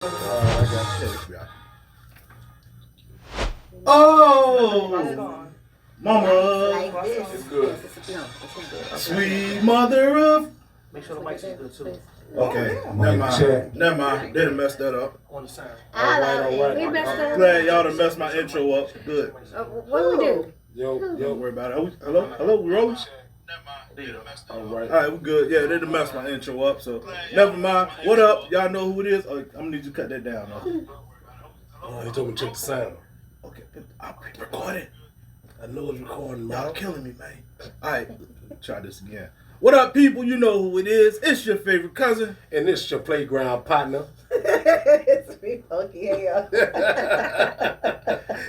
I got you. Oh, mama, It's good. sweet mother of. Make sure the mic's good too. Okay, never mind. Never mind. They done messed that up. On the sound. All right. We messed I'm up. glad y'all done messed my intro up. Good. What do we do? Don't worry about it. Hello, we rolling? All All right, we good. Yeah, they done messed my intro up, so never mind. What up? Y'all know who it is? Oh, I'm gonna need you to cut that down. Though. He told me to check the sound. Okay, but I'll be recording. I know it's recording, Y'all man. killing me, man. All right, try this again. What up, people? You know who it is. It's your favorite cousin. And this is your playground partner. It's me, funky hell.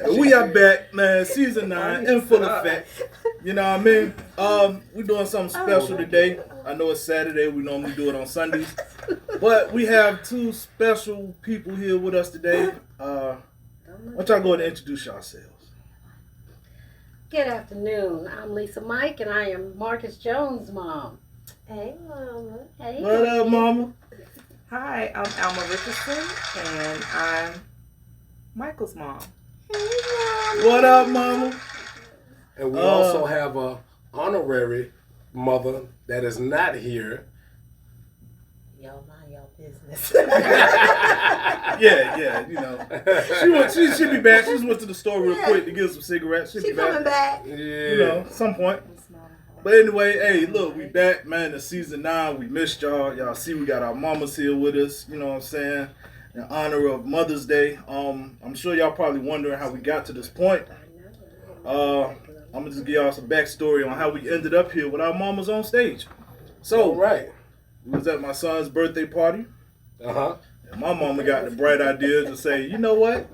And we are back, man. Season 9 in full effect. You know what I mean? We're doing something special today. I know it's Saturday. We normally do it on Sundays. But we have two special people here with us today. Why don't y'all go ahead and introduce yourselves? Good afternoon. I'm Lisa Mike, and I am Marcus Jones' mom. Hey, mama. Hey. What up, mama? Hi, I'm Alma Richardson, and I'm Michael's mom. What up, mama? And we also have a honorary mother that is not here. Y'all mind y'all business. Yeah, you know. She'll be back. She just went to the store real quick to get some cigarettes. She'll She be coming back. Yeah. You know, some point. But anyway, hey, look, we back, man, in season 9. We missed y'all. Y'all see we got our mamas here with us, you know what I'm saying, in honor of Mother's Day. I'm sure y'all probably wondering how we got to this point. I'm going to just give y'all some backstory on how we ended up here with our mamas on stage. So, All right. we was at my son's birthday party, Uh-huh. and my mama got the bright idea to say, you know what,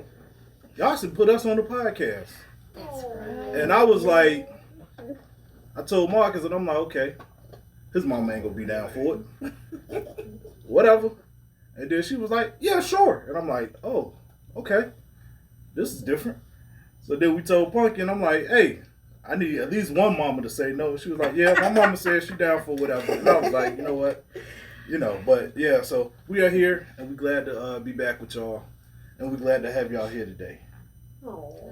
y'all should put us on the podcast. That's right. And I was like, I told Marcus, and I'm like, okay, his mama ain't gonna be down for it. Whatever. And then she was like, yeah, sure. And I'm like, oh, okay. This is different. So then we told Punky, and I'm like, hey, I need at least one mama to say no. She was like, yeah, my mama said she down for whatever. And I was like, you know what? You know, but yeah, so we are here, and we're glad to be back with y'all. And we're glad to have y'all here today.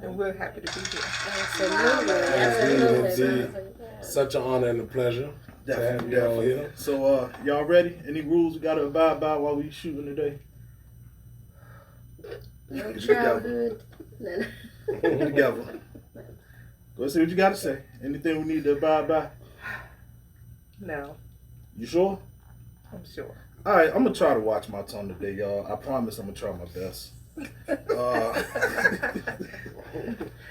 And we're happy to be here. Absolutely. Such an honor and a pleasure to have Definitely, y'all definitely. here. So, y'all ready? Any rules we gotta abide by while we shooting today? No childhood. Together. Go see what you gotta say. Anything we need to abide by? No, You sure? I'm sure. All right, I'm gonna try to watch my tongue today, y'all. I promise I'm gonna try my best.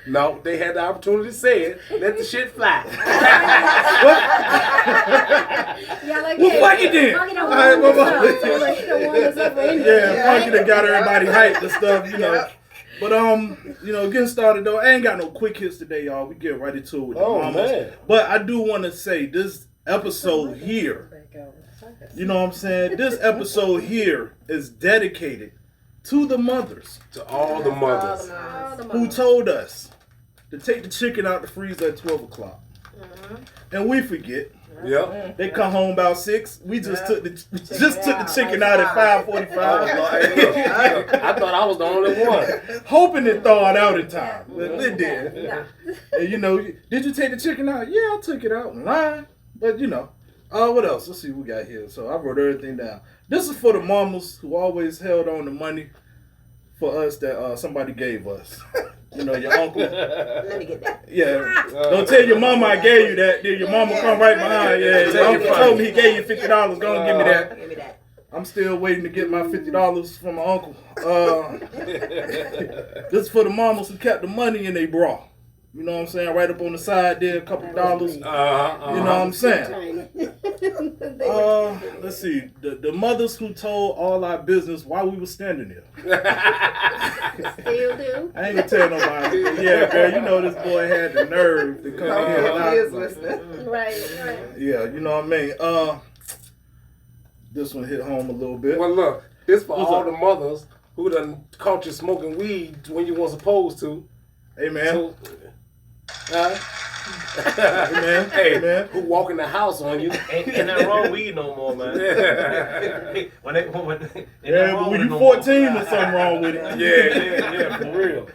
No, they had the opportunity to say it. Let the shit fly. Yeah, like, Well, fuck it then. Funky don't All right, warm us well, up. So, like, she don't warm us up for anything. Yeah, Funky done got everybody hyped and stuff, you know. But you know, getting started though, I ain't got no quick hits today, y'all. We get right into it with the mamas. Man. But I do want to say this episode here, you know what I'm saying? This episode here is dedicated to the mothers To all the mothers. All the who moms. told us to take the chicken out the freezer at 12 o'clock. And we forget. Yep. They come home about 6. We just took the chicken out at 5:45. I thought I was the only one. Hoping to thaw it out in time. But it did. And you know, did you take the chicken out? Yeah, I took it out in line. But you know, what else? Let's see what we got here. So I wrote everything down. This is for the mamas who always held on the money for us that somebody gave us. You know, your uncle. Let me get that. Yeah. Don't tell your mama I gave you that. Then your mama come right behind. Yeah, your uncle told me he gave you $50. Go and give me that. Give me that. I'm still waiting to get my $50 from my uncle. This is for the mamas who kept the money in their bra. You know what I'm saying? Right up on the side there, a couple dollars. You know what I'm saying? Let's see. The mothers who told all our business while we were standing there. Still do. I ain't gonna tell nobody. Yeah, girl, you know this boy had the nerve to come in here. He is and listening. Right. yeah, you know what I mean? This one hit home a little bit. Well, look, this for What's all up? the mothers who done caught you smoking weed when you weren't supposed to. Hey, man. So, man. Hey, man. who walk in the house on you? Ain't nothing wrong weed no more, man. when Yeah, but when you 14, there's something wrong with it. Yeah, for real.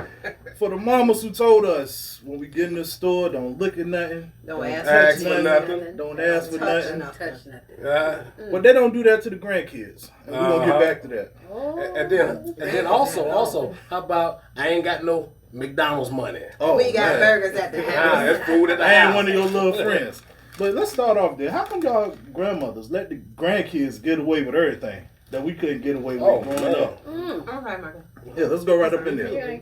For the mamas who told us when we get in the store, don't look at nothing. Don't Ask ask for nothing. Don't ask for Touch nothing. Touch nothing. But they don't do that to the grandkids. And we're going to get back to that. Oh. And then also, how about I ain't got no McDonald's money? Oh, we got man. burgers at the house. That's food at the I ain't house. one of your little friends. But let's start off there. How come y'all grandmothers let the grandkids get away with everything that we couldn't get away with growing man. up? All right, Michael. Yeah, let's go right up in there.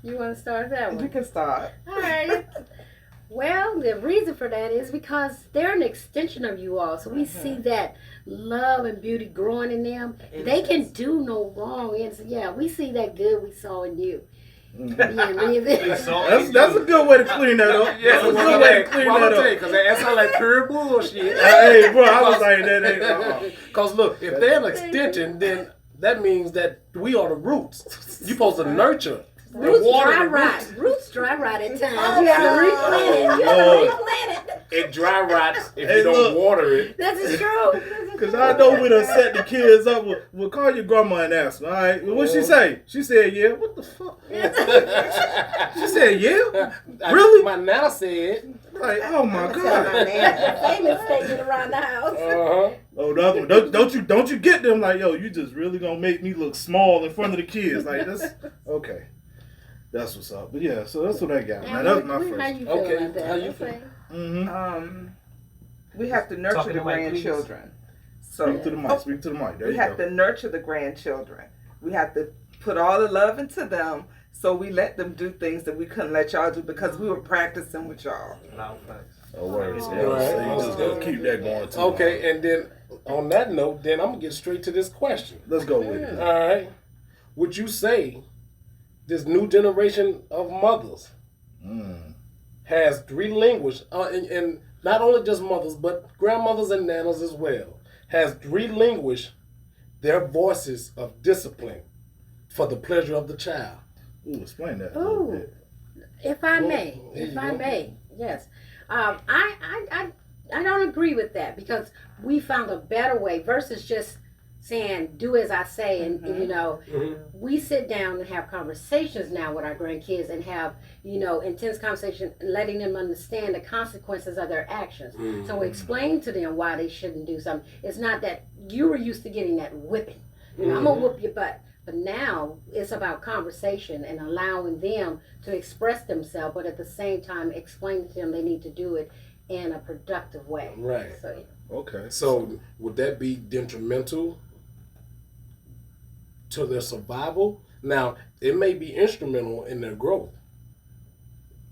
You want to start that You one? can start. All right. Well, the reason for that is because they're an extension of you all. So we see that love and beauty growing in them. They can do no wrong. And so, yeah, we see that good we saw in you. That's a good way to clean that up. Yeah, That's a good way to clean that up. because that sound like pure bullshit. Hey, bro, I was like, that ain't. Because look, if they're an extension, then that means that we are the roots. You're supposed to nurture. Roots water dry the rot. Roots dry rot at times. You gotta replant it. You Lord. gotta replant it. It dry rots if Hey, you don't look. water it. This is true. Because I know we done set the kids up. We'll call your grandma and ask her, all right? What'd she say? She said, yeah. What the fuck? She said, yeah? Really? My nana said. Like, oh my Tell God. my man. Famous statement around the house. Uh-huh. Oh, the other one. Don't you get them like, yo, you just really gonna make me look small in front of the kids. Like, that's, okay. That's what's up. But yeah, so that's what I got. Man, that's my How first. you feel Okay, about that? how you Okay. Mm-hmm. We have to nurture Talking the to Mike, please. grandchildren. So Speak to the mic. Speak to the mic. There we you have go. to nurture the grandchildren. We have to put all the love into them. So we let them do things that we couldn't let y'all do because we were practicing with y'all. Oh, word. Right. So you just gotta keep that going too. Okay, and then on that note, then I'm going to get straight to this question. Let's go with it. All right. Would you say this new generation of mothers has relinquished, and not only just mothers, but grandmothers and nanas as well, has relinquished their voices of discipline for the pleasure of the child? Ooh, explain that a little Ooh, bit. if I may, there if you I go. may, yes. I don't agree with that because we found a better way versus just saying do as I say, and you know, we sit down and have conversations now with our grandkids and have intense conversation, letting them understand the consequences of their actions. So we explain to them why they shouldn't do something. It's not that you were used to getting that whipping. I'm gonna whoop your butt. But now it's about conversation and allowing them to express themselves, but at the same time explaining to them they need to do it in a productive way. Right. So, Okay. So would that be detrimental to their survival? Now, it may be instrumental in their growth,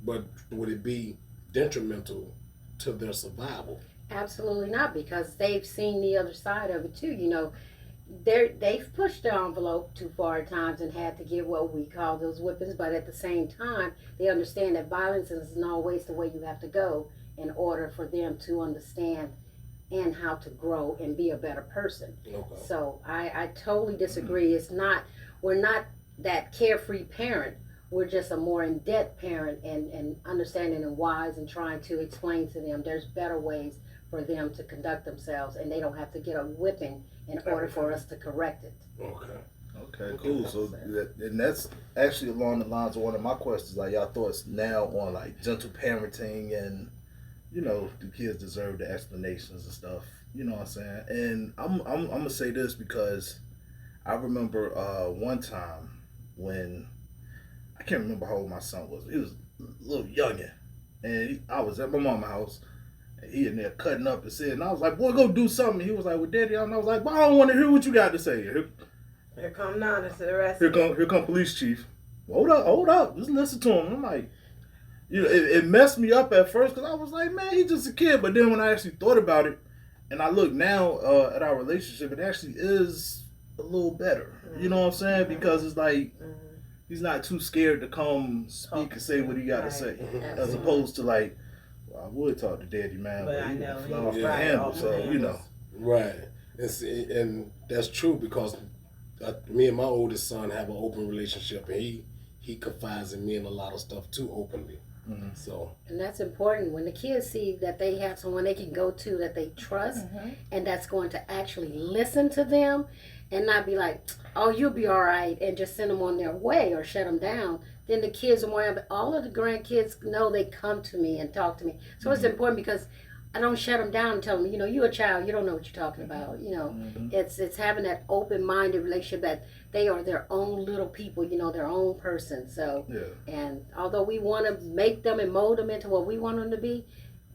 but would it be detrimental to their survival? absolutely not, because they've seen the other side of it too. They've pushed the envelope too far at times and had to give what we call those whippings, but at the same time, they understand that violence isn't always the way you have to go in order for them to understand and how to grow and be a better person. Okay. So I totally disagree. We're not that carefree parent. We're just a more in-depth parent and understanding and wise and trying to explain to them there's better ways for them to conduct themselves, and they don't have to get a whipping in order for us to correct it. Okay. Okay, cool. So, and that's actually along the lines of one of my questions. Like, y'all thoughts now on like gentle parenting, and the kids deserve the explanations and stuff. You know what I'm saying? And I'm gonna say this because I remember one time when I can't remember how old my son was. He was a little youngin', and I was at my mama's house. He in there cutting up and saying, and I was like, boy, go do something. He was like, well, Daddy, and I was like, well, I don't want to hear what you got to say. Here come Nana to the rescue. Here come police chief. Hold up, just listen to him. I'm like, it messed me up at first because I was like, man, he's just a kid. But then when I actually thought about it, and I look now at our relationship, it actually is a little better. You know what I'm saying? Because it's like, he's not too scared to come speak and say what he got to say, as opposed to like, I would talk to Daddy, man, but he would fly off the handle, so Right, and that's true because me and my oldest son have an open relationship, and he confides in me in a lot of stuff too openly. So, And that's important when the kids see that they have someone they can go to that they trust, and that's going to actually listen to them, and not be like, "Oh, you'll be all right," and just send them on their way or shut them down. Then the kids are more. All of the grandkids know they come to me and talk to me, so it's important because I don't shut them down and tell them, you're a child, you don't know what you're talking about. It's having that open-minded relationship that they are their own little people, their own person. So, and although we want to make them and mold them into what we want them to be,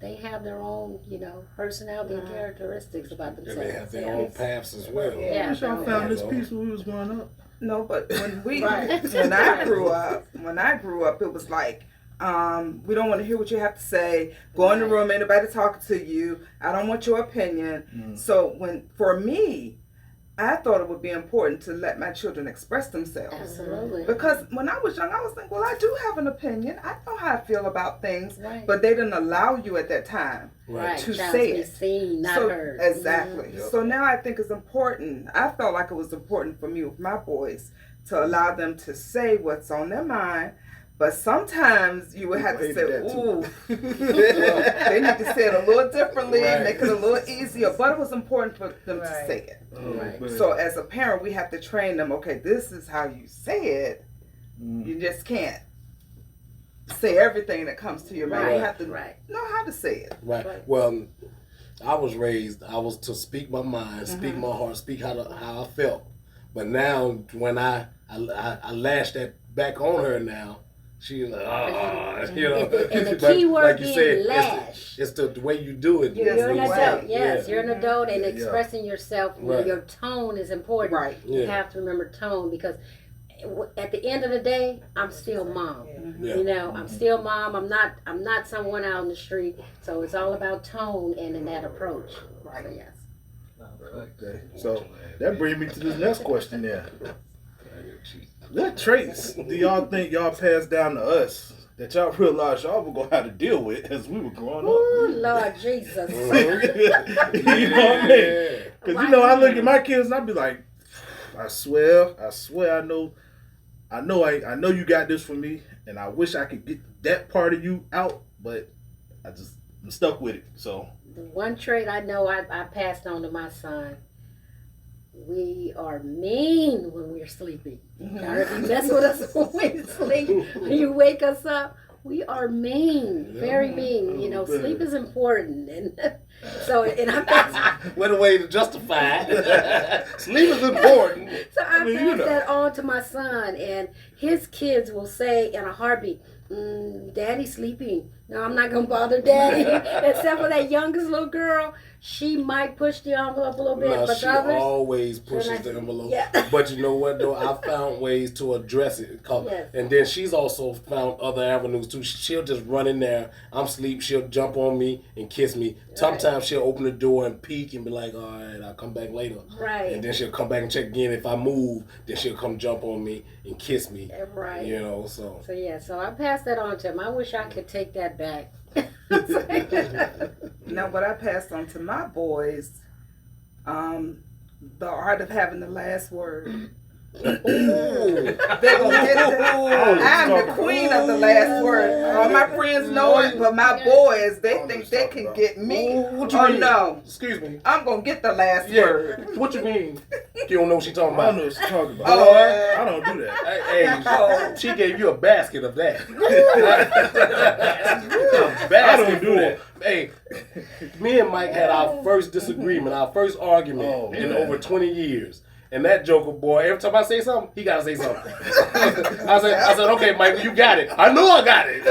they have their own, personality and characteristics about and themselves. they have their own paths as well. Yeah. I wish y'all found this piece when we was growing up. No, but when I grew up, it was like, we don't want to hear what you have to say. Go in the room, ain't nobody talking to you. I don't want your opinion. So for me, I thought it would be important to let my children express themselves. Absolutely. Because when I was young, I was thinking, well, I do have an opinion. I know how I feel about things. Right. But they didn't allow you at that time to say it. Seen, not heard. Exactly. So now I think it's important. I felt like it was important for me with my boys to allow them to say what's on their mind. But sometimes you would have to say, ooh, they need to say it a little differently, make it a little easier. But it was important for them to say it. So as a parent, we have to train them, okay, this is how you say it. You just can't say everything that comes to your mind. You have to know how to say it. Right. Well, I was raised, I was to speak my mind, speak my heart, speak how I felt. But now when I lash that back on her now, she's like, And the key word like being lash. It's the way you do it. You're an adult. Yes, you're an adult, and expressing yourself. Your tone is important. Right. You have to remember tone, because at the end of the day, I'm still mom. I'm still mom. I'm not someone out on the street. So it's all about tone and in that approach. Right. So yes. Okay. So that brings me to this next question there. What traits do y'all think y'all passed down to us that y'all realized y'all were going to have to deal with as we were growing up? Oh, Lord Jesus. You know what I mean? Because, I look at my kids and I be like, I swear, I know you got this for me, and I wish I could get that part of you out, but I'm stuck with it. So the one trait I know I passed on to my son: we are mean when we're sleeping. If you mess with us when we sleep, when you wake us up, we are mean, very mean. Sleep is important, and so I passed. What a way to justify it. Sleep is important. So I passed that on to my son, and his kids will say in a heartbeat, "Daddy's sleeping. No, I'm not gonna bother Daddy." Except for that youngest little girl, she might push the envelope a little bit, but she the others always pushes the envelope. Yeah. But you know what though? I found ways to address it. And then she's also found other avenues too. She'll just run in there. I'm asleep. She'll jump on me and kiss me. Sometimes she'll open the door and peek and be like, "All right, I'll come back later." Right. And then she'll come back and check again. If I move, then she'll come jump on me and kiss me. Right. So So I passed that on to him. I wish I could take that back. Now, what I passed on to my boys, the art of having the last word. They're gonna get I'm the queen of the last word. All my friends know it, but my boys, they think they can get me. What you mean? No. Excuse me. I'm gonna get the last word. What you mean? You don't know what she's talking I about. don't know what she's talking about. Oh, I don't do that. Hey, she gave you a basket of that. I don't do that. Hey, me and Mike had our first disagreement, our first argument in over 20 years. And that joker boy, every time I say something, he gotta say something. I said, okay, Mike, you got it. I know I got it.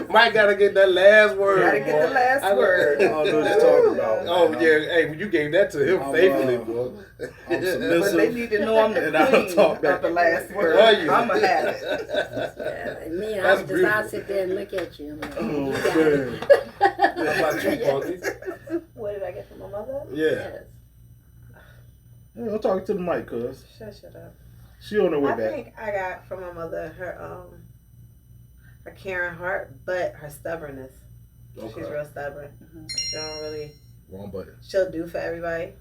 Mike gotta get that last word. Gotta get the last word. I don't know what you're talking about. Oh yeah, hey, you gave that to him faithfully, boy. But they need to know I'm the queen of the last word. I'm gonna have it. Me, I'll sit there and look at you. I'm like, Oh, How about you, Punky? What did I get from my mother? Yeah. Hey, I'm talking to the mic, cuz. Shut up. She on her way I back. think I got from my mother her caring heart, but her stubbornness. Okay. She's real stubborn. She don't really. Wrong button. She'll do for everybody,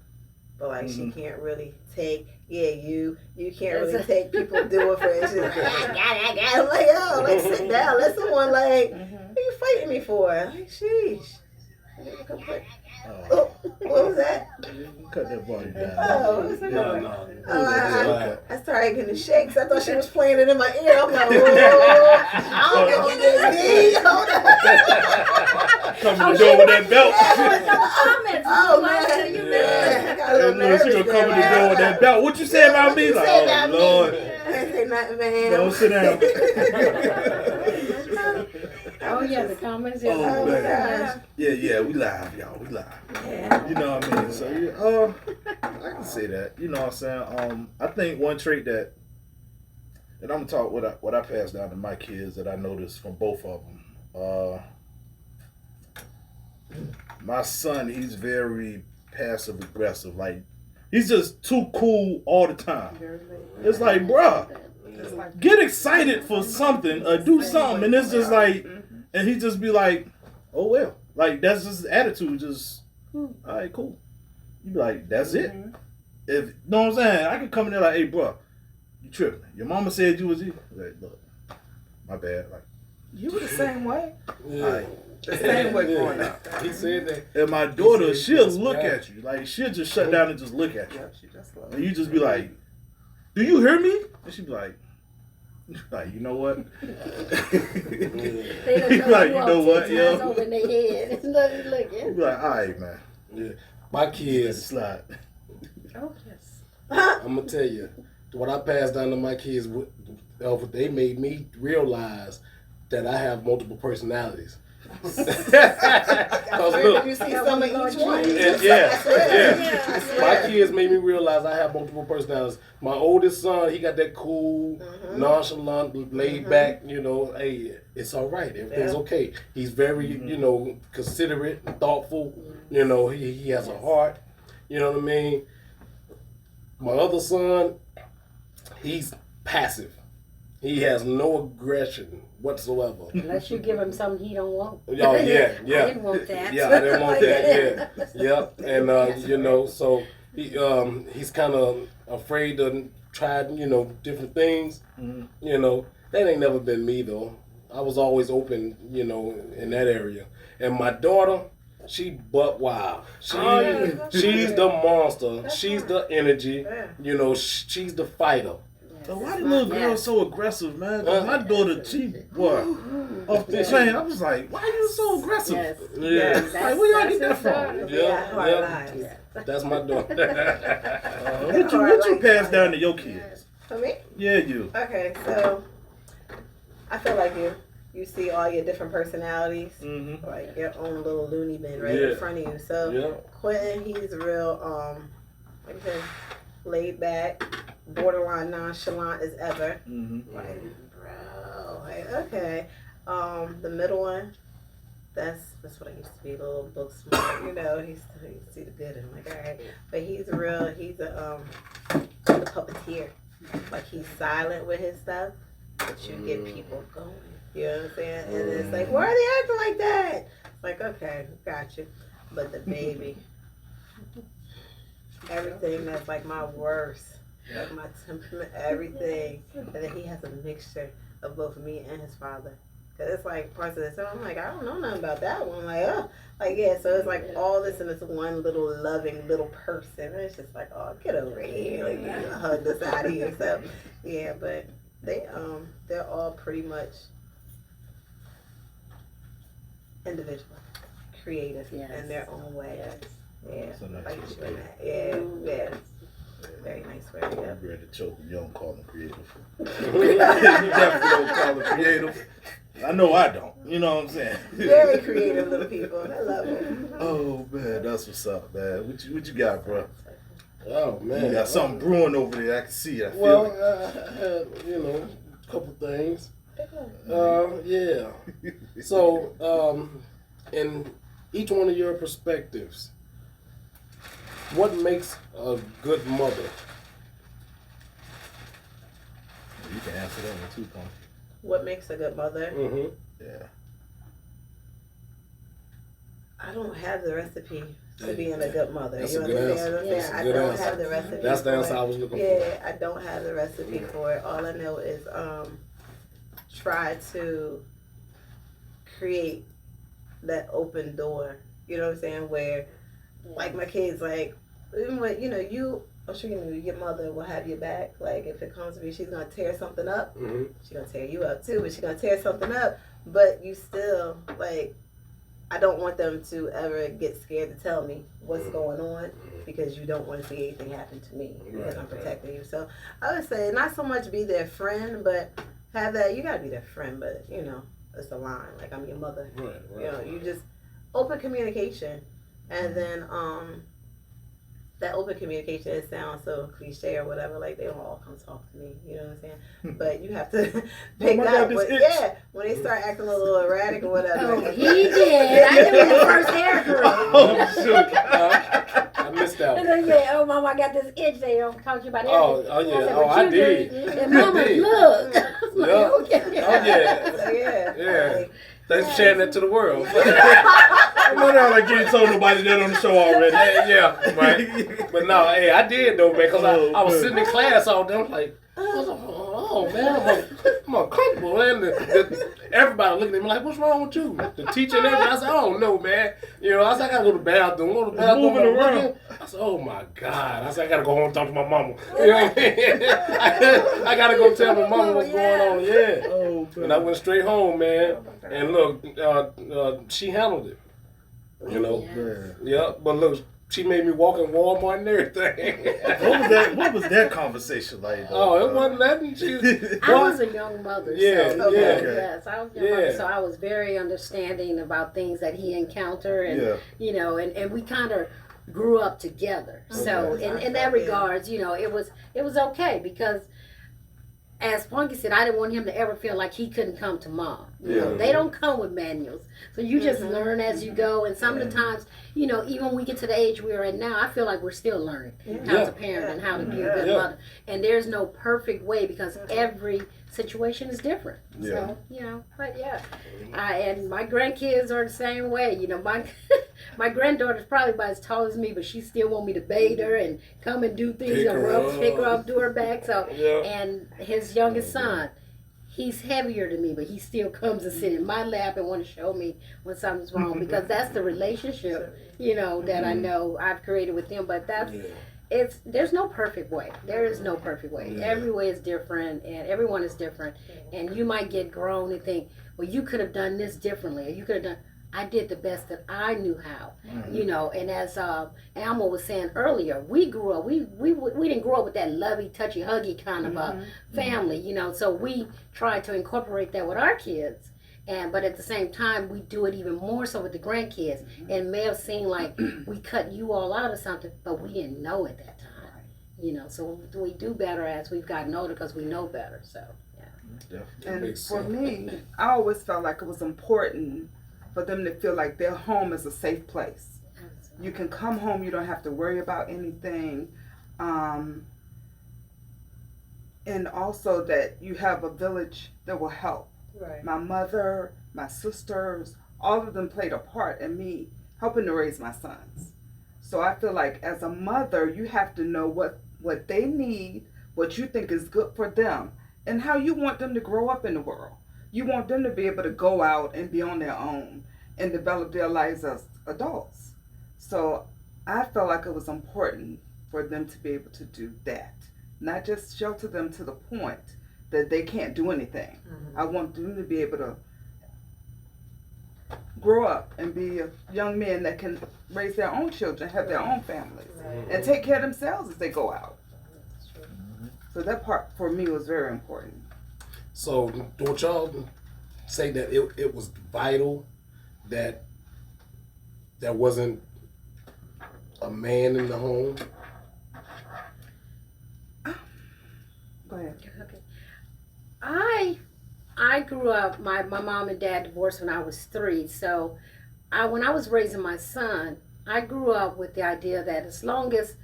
but like she can't really take. Yeah, you can't really take people doing for it. She's like, I got. I'm like, yo, like sit down. Let someone like, what are you fighting me for? Like, sheesh. Oh, what was that? Cut that body down. I started getting the shakes. I thought she was playing it in my ear. I'm like, whoa, I don't know what this is. Coming to the door with that belt. Oh, man. She gonna come to the door with that belt. What you say about me? Like, oh, Lord. I didn't say nothing, man. Don't sit down. Oh yeah, the comments. Oh, man. Yeah, we live, y'all. We live. Yeah. You know what I mean? So, yeah, I can say that. You know what I'm saying? I think one trait that, and I'm going to talk what I pass down to my kids that I noticed from both of them. My son, he's very passive aggressive. Like, he's just too cool all the time. It's like, bruh, get excited for something or do something. And it's just like, and he just be like, oh well. Like, that's just his attitude. Just, all right, cool. You be like, that's it. If, you know what I'm saying? I can come in there like, hey, bro, you tripping. Your mama said you was evil. Like, look, my bad. Like, You were the same way. Yeah. Like, The same way growing up. He said that. and my daughter, she'll look at you. Like, she'll just shut down and just look at you. Yeah, she just loves. And you just be like, do you hear me? And she be like, you know what? They don't You know like, you you know all what, 10 yo? times over in their head. It's nothing You looking. be like, all right, man. Yeah. My Let it kids, slide. Oh yes. I'm going to tell you, what I passed down to my kids, they made me realize that I have multiple personalities. Cause look, You see some of each one. yeah. My kids made me realize I have multiple personalities. My oldest son, he got that cool, nonchalant, laid back, you know, hey, it's all right. Everything's okay. He's very, you know, considerate, thoughtful. You know, he has a heart. You know what I mean? My other son, he's passive. He has no aggression whatsoever. Unless you give him something he don't want. Oh, yeah. I didn't want that. Yeah, I didn't want that. Yeah. And you know, so he's kind of afraid to try, you know, different things. You know, that ain't never been me though. I was always open, you know, in that area. And my daughter, she butt wild. She's the monster. She's the energy. You know, she's the fighter. So why the little girl so aggressive, man? 'Cause my daughter, off the chain. I was like, why are you so aggressive? Yes. Yeah. Like, where y'all get that from? Yeah. That's my daughter. What you pass down to your kids? For me? Yeah, you. Okay, so I feel like you see all your different personalities, like your own little loony bin right in front of you. So Quentin, he's real, like I said, laid back, borderline nonchalant as ever. Like, bro, like, okay. The middle one, that's what I used to be, a little book smart, you know. He see the good in him, like, all right. But he's a puppeteer. Like, he's silent with his stuff, but you get people going. You know what I'm saying? And it's like, why are they acting like that? It's like, okay, got you. But the baby, everything that's like my worst, like my temperament, everything. And then he has a mixture of both me and his father. Cause it's like parts of the time, I'm like, I don't know nothing about that one. Like, like yeah. So it's like all this in this one little loving little person. And it's just like, oh, get over here, like you hug this out of here. So yeah, but they're all pretty much individual, creative in their own way. Yeah, That's a nice like way to you put and it. that. Yeah. Very nice way. Yeah. I'm ready to choke him. You don't call him creative. You definitely don't call him creative. I know I don't. You know what I'm saying? Very creative little people. I love them. Oh man, that's what's up, man. What you got, bro? Oh man, You got something brewing over there. I can see it. I feel Well, it. I had, you know, a couple things. Yeah. So, in each one of your perspectives, what makes a good mother? You can answer that one too, Punk. What makes a good mother? Mm-hmm. Yeah. I don't have the recipe, to being a good mother. That's you a good understand answer. what I'm That's saying? a I good don't answer. have the recipe. That's the answer for I it. was looking for. Yeah, I don't have the recipe for it. All I know is try to create that open door. You know what I'm saying? Where, like my kids, like even when I'm sure your mother will have your back. Like if it comes to me, she's gonna tear something up. Mm-hmm. She's gonna tear you up too, but she's gonna tear something up. But you still like. I don't want them to ever get scared to tell me what's going on because you don't want to see anything happen to me because I'm protecting you. So I would say not so much be their friend, but have that. You gotta be their friend, but it's a line. Like I'm your mother. Right. You just open communication, and then that open communication, it sounds so cliche or whatever, like they don't all come talk to me, you know what I'm saying? But you have to pick up when they start acting a little erratic or whatever. Oh, he did. I knew in the first paragraph. Oh, shoot. I missed that And one. they say, "Oh, Mama, I got this itch. They don't talk to you about everything." Oh, yeah. I said, Oh, "But I you did. And Mama, I did. look. I was like, Yeah. okay. Oh, yeah. Yeah. Like, thanks for sharing that to the world. I'm not like you ain't told nobody that on the show already. Yeah, right. But no, hey, I did though, man, because I was sitting in class all day. I'm like, oh man, I'm uncomfortable, man. Everybody looking at me like, what's wrong with you? The teacher and everybody. I said, I don't know, man. I said, I gotta go to the bathroom. Go to the bathroom. Moving around. I said, oh my God. I said, I gotta go home and talk to my mama. You know what I mean? I gotta go tell my mama what's going on. Yeah. Oh, And I went straight home, man. And look, she handled it. Yeah, but look, she made me walk in Walmart and everything. What was that conversation like? Oh, it wasn't nothing. I was a young mother. Yeah, so, yeah. Yes, I was a young mother, so I was very understanding about things that he encountered, and and we kind of grew up together. So in that regards, it was okay because. As Punky said, I didn't want him to ever feel like he couldn't come to mom. They don't come with manuals. So you just learn as you go. And some of the times, even when we get to the age we're at now, I feel like we're still learning how to parent and how to be a good mother. And there's no perfect way because every situation is different. So, but and my grandkids are the same way. My granddaughter's probably about as tall as me, but she still want me to bathe her and come and do things pick her up, do her back. So, and his youngest son, he's heavier than me, but he still comes and sit in my lap and want to show me when something's wrong because that's the relationship, that I know I've created with them. But there's no perfect way. There is no perfect way. Every way is different, and everyone is different. And you might get grown and think, well, you could have done this differently, or you could have done. I did the best that I knew how, and as Alma was saying earlier, we grew up, we didn't grow up with that lovey, touchy, huggy kind of family, so we tried to incorporate that with our kids, but at the same time, we do it even more so with the grandkids, and it may have seemed like we cut you all out of something, but we didn't know at that time, so we do better as we've gotten older because we know better, so, And for me, I always felt like it was important for them to feel like their home is a safe place. You can come home, you don't have to worry about anything. And also that you have a village that will help. Right. My mother, my sisters, all of them played a part in me helping to raise my sons. So I feel like as a mother, you have to know what they need, what you think is good for them, and how you want them to grow up in the world. You want them to be able to go out and be on their own and develop their lives as adults. So I felt like it was important for them to be able to do that. Not just shelter them to the point that they can't do anything. I want them to be able to grow up and be young men that can raise their own children, have their own families, and take care of themselves as they go out. So that part for me was very important. So don't y'all say that it was vital that there wasn't a man in the home? Go ahead. Okay. I grew up, my mom and dad divorced when I was 3, so when I was raising my son, I grew up with the idea that as long as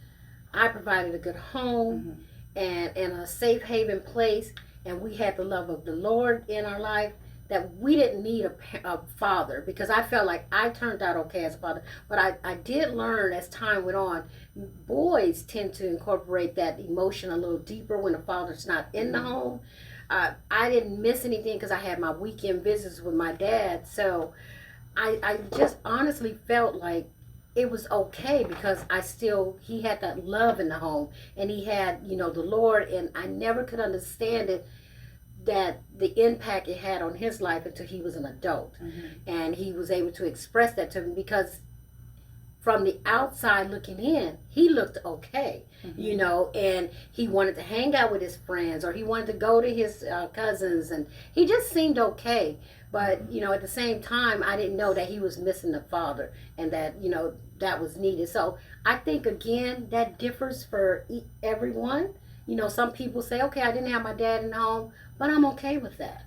I provided a good home and a safe haven place, and we had the love of the Lord in our life, that we didn't need a father, because I felt like I turned out okay as a father. But I did learn as time went on, boys tend to incorporate that emotion a little deeper when the father's not in the home. I didn't miss anything because I had my weekend visits with my dad. So I just honestly felt like it was okay, because he had that love in the home, and he had, the Lord, and I never could understand it, that the impact it had on his life until he was an adult. And he was able to express that to me, because from the outside looking in, he looked okay, and he wanted to hang out with his friends, or he wanted to go to his cousins, and he just seemed okay. But, at the same time, I didn't know that he was missing the father, and that, that was needed. So I think, again, that differs for everyone. Some people say, okay, I didn't have my dad in the home, but I'm okay with that,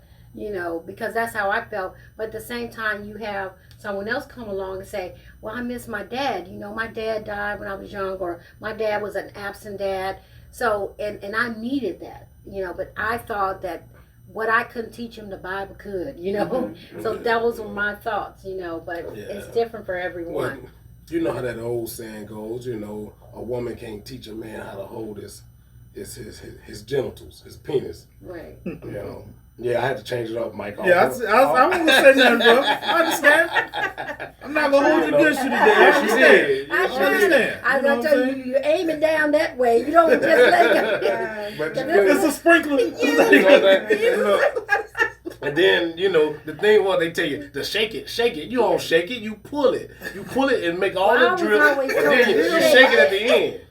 because that's how I felt. But at the same time, you have someone else come along and say, well, I miss my dad. My dad died when I was young, or my dad was an absent dad. So, and I needed that, but I thought that what I couldn't teach him, the Bible could, So that was my thoughts, but it's different for everyone. Well, you know how that old saying goes, a woman can't teach a man how to hold his genitals, his penis. Right. Yeah, I had to change it up, Mike. Yeah, I wasn't saying nothing, bro. I understand. I'm not going to hold it against you today. I understand. I understand. I'm going to tell you, you're aiming down that way. You don't just let it go. It's a sprinkler. And then, the thing was, they tell you to shake it. You don't shake it, you pull it. You pull it and make all the drip, and then you shake it at the end.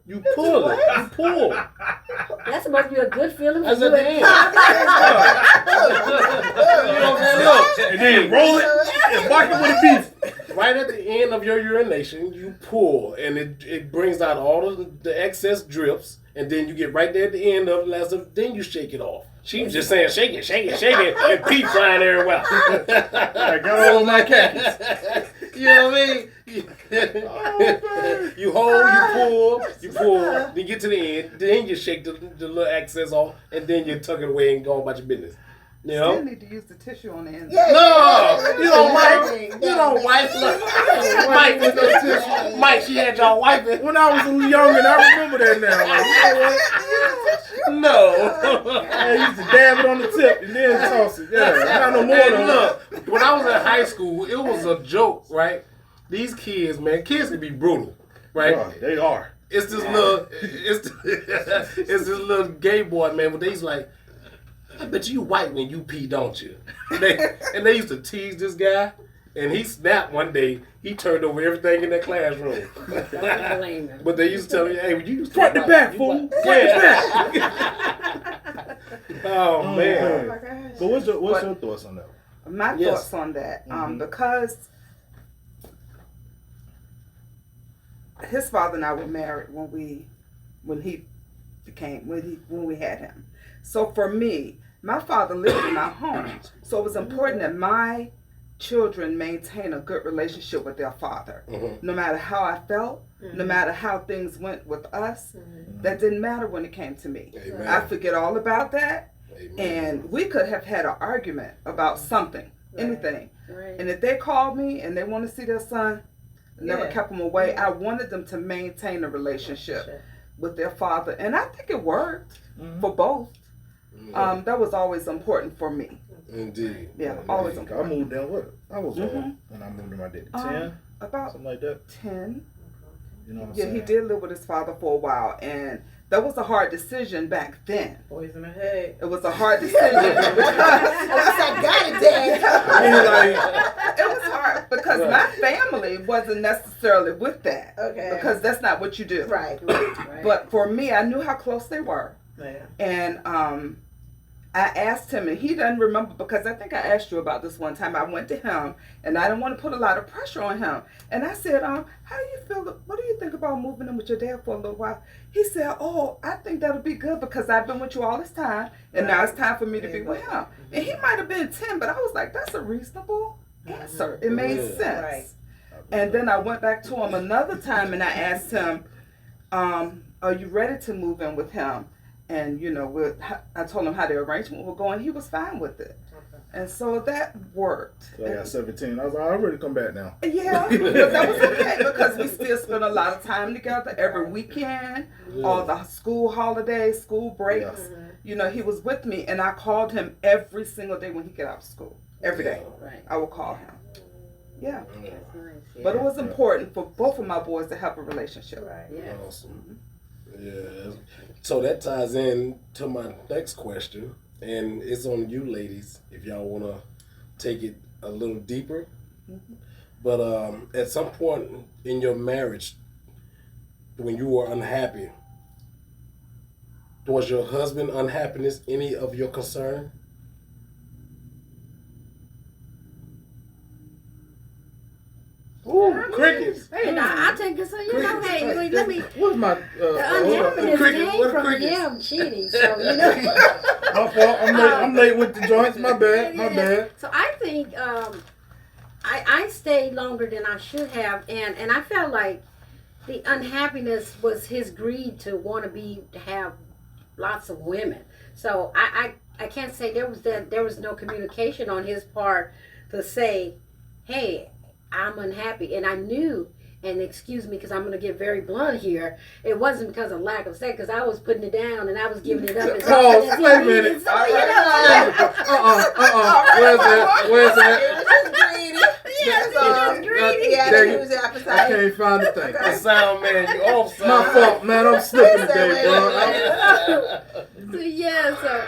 You pull it. You pull. That's supposed to be a good feeling for That's you. at the end. And then roll it and wipe it with a beef. Right at the end of your urination, you pull, and it brings out all of the excess drips, and then you get right there at the end of it, then you shake it off. She was just saying, shake it, and Pete flying everywhere. I got all of my khakis. You know what I mean? You hold, you pull, then you get to the end, then you shake the little excess off, and then you tuck it away and go about your business. Still need to use the tissue on the end. No, you don't wipe. You don't wipe. Mike with no tissue. Mike, she had y'all wiping. When I was young, and I remember that now. No. I used to dab it on the tip and then toss it. Yeah, not no more. Man, look, when I was in high school, it was a joke, right? These kids, man, kids can be brutal, right? Oh, they are. It's this little gay boy, man, but they's like, I bet you white when you pee, don't you? And they used to tease this guy, and he snapped one day. He turned over everything in that classroom. But they used to tell me, hey, you used to front the back, fool. Yeah. Oh, man. Oh my gosh. So what's your thoughts on that? My thoughts on that, because his father and I were married when we had him. So for me, my father lived in our home. So it was important that my children maintain a good relationship with their father. No matter how I felt, no matter how things went with us, that didn't matter when it came to me. Amen. I forget all about that. Amen. And we could have had an argument about something, anything. Right. And if they called me and they want to see their son, never kept them away. I wanted them to maintain a relationship with their father. And I think it worked for both. That was always important for me. Indeed. Yeah, always important. I moved down with it. I was when I moved to my daddy. 10? About something like that. 10. You know what I'm Yeah, saying? he did live with his father for a while, and that was a hard decision back then. Boys in the head. It was a hard decision because I got it, Dad. it was hard because my family wasn't necessarily with that. Okay. Because that's not what you do. Right. But for me, I knew how close they were. Yeah. And I asked him, and he doesn't remember because I think I asked you about this one time. I went to him, and I didn't want to put a lot of pressure on him. And I said, how do you feel? What do you think about moving in with your dad for a little while? He said, oh, I think that'll be good because I've been with you all this time, and now it's time for me to be with him. And he might have been 10, but I was like, that's a reasonable answer. It made sense. Right. And then I went back to him another time, and I asked him, are you ready to move in with him? And, I told him how the arrangement was going. He was fine with it. And so that worked. So I got 17. I was like, I'm ready to come back now. Yeah, but that was okay because we still spent a lot of time together every weekend, all the school holidays, school breaks. You know, he was with me, and I called him every single day when he got out of school. Every day. Right. I would call him. Yeah. That's nice. Yeah. But it was important for both of my boys to have a relationship. Right. Yeah. Awesome. Yeah. So that ties in to my next question, and it's on you ladies if y'all want to take it a little deeper. But at some point in your marriage, when you were unhappy, was your husband unhappiness any of your concern? Ooh, crickets. Hey, now I take it. So you know, hey, let me. What's my The unhappiness cricket, came what from crickets? him cheating. So you know. My fault. I'm late with the joints. My bad. My bad. So I think I stayed longer than I should have, and I felt like the unhappiness was his greed to want to have lots of women. So I can't say there was no communication on his part to say, hey, I'm unhappy. And I knew, and excuse me because I'm going to get very blunt here, it wasn't because of lack of sex, because I was putting it down and I was giving it up. Wait a minute. So, you know, Where's that? It was just greedy. yes, he was greedy. He had Dang a it. huge I appetite. can't find the thing. The sound man, you off sound. My fault, man. I'm slipping today, bro. So, yeah, so.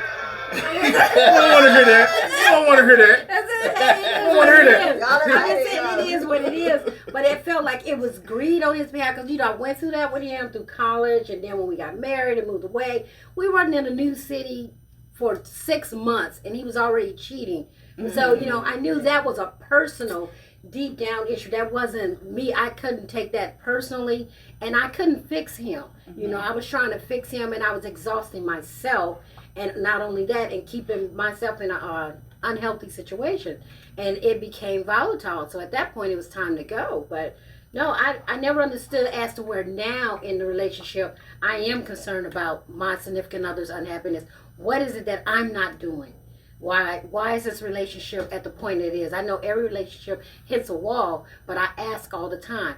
I don't want to hear that. I don't want to hear that. That's it. I don't want to hear that. Y'all I'm just saying it is what it is. But it felt like it was greed on his behalf because, you know, I went through that with him through college. And then when we got married and moved away, we were in a new city for 6 months and he was already cheating. And so, you know, I knew that was a personal, deep down issue. That wasn't me. I couldn't take that personally and I couldn't fix him. You know, I was trying to fix him and I was exhausting myself. And not only that, and keeping myself in an unhealthy situation. And it became volatile. So at that point, it was time to go. But no, I never understood as to where now in the relationship, I am concerned about my significant other's unhappiness. What is it that I'm not doing? Why is this relationship at the point it is? I know every relationship hits a wall, but I ask all the time,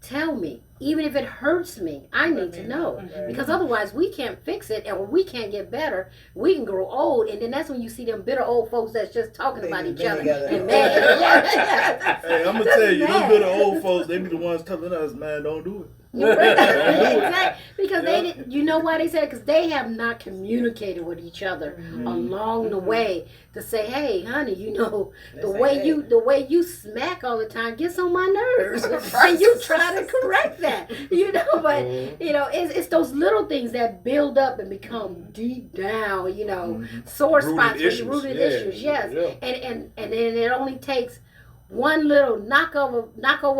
tell me, even if it hurts me, I need to know. Because otherwise we can't fix it and we can't get better. We can grow old and then that's when you see them bitter old folks that's just talking about each other. And mad. Hey, I'm going to tell you, them bitter old folks, they be the ones telling us, man, don't do it. Exactly. Because they didn't, you know why they said it? Because they have not communicated with each other along the way to say, hey, honey, you know, the way you smack all the time gets on my nerves. And you try to correct that, you know, but you know, it's those little things that build up and become deep down, you know, sore spots, rooted issues, yes. Yeah. And then it only takes one little knock over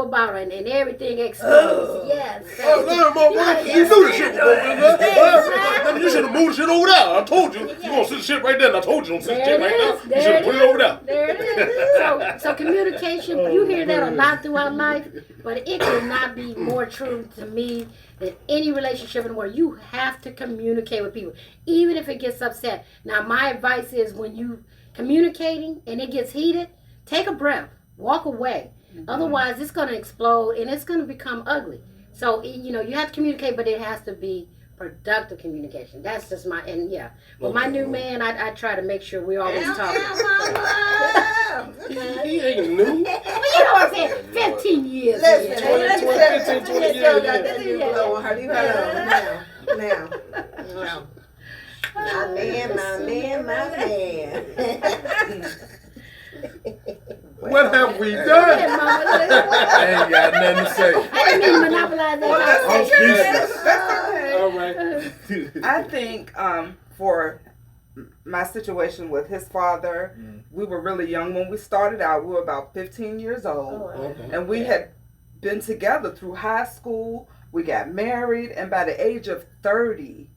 bottle and everything explodes. Yes. You do the shit. You should have moved the shit over there. I told you. You gonna sit the shit right there. And I told you don't sit the shit right there. You should have put it over there. There it is. So communication, you hear that a lot throughout life, but it could not be more true to me than any relationship in the world. You have to communicate with people, even if it gets upset. Now, my advice is when you communicating and it gets heated, take a breath. Walk away. Otherwise, it's going to explode and it's going to become ugly. So, you know, you have to communicate, but it has to be productive communication. That's just my, and yeah. But my new man, I try to make sure we always talk. He ain't new. You know what I'm saying? 15 years. Listen, 20 years. Still got that new glow on her. You heard her now. My man. What have we done? I ain't got nothing to say. I didn't mean monopolize that. All right. I think for my situation with his father, we were really young when we started out. We were about 15 years old. And we had been together through high school. We got married. And by the age of 30,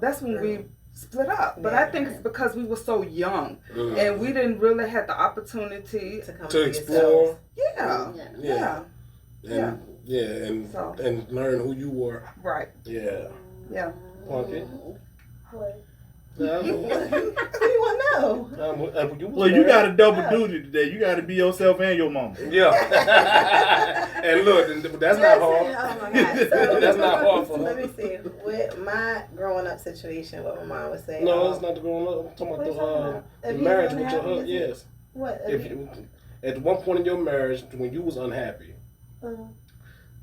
that's when we split up. But I think it's because we were so young and we didn't really have the opportunity to explore. And learn who you were. Right. Yeah. Yeah. Punky. Yeah. What do you want to know? Well, you got a double duty today. You got to be yourself and your mama. Yeah. And look, that's not hard. Oh my God. So, That's not hard for her. Let me see. With my growing up situation, what my mom would say. No, it's not the growing up. I'm talking about the marriage with your husband. Yes. What? At one point in your marriage, when you was unhappy,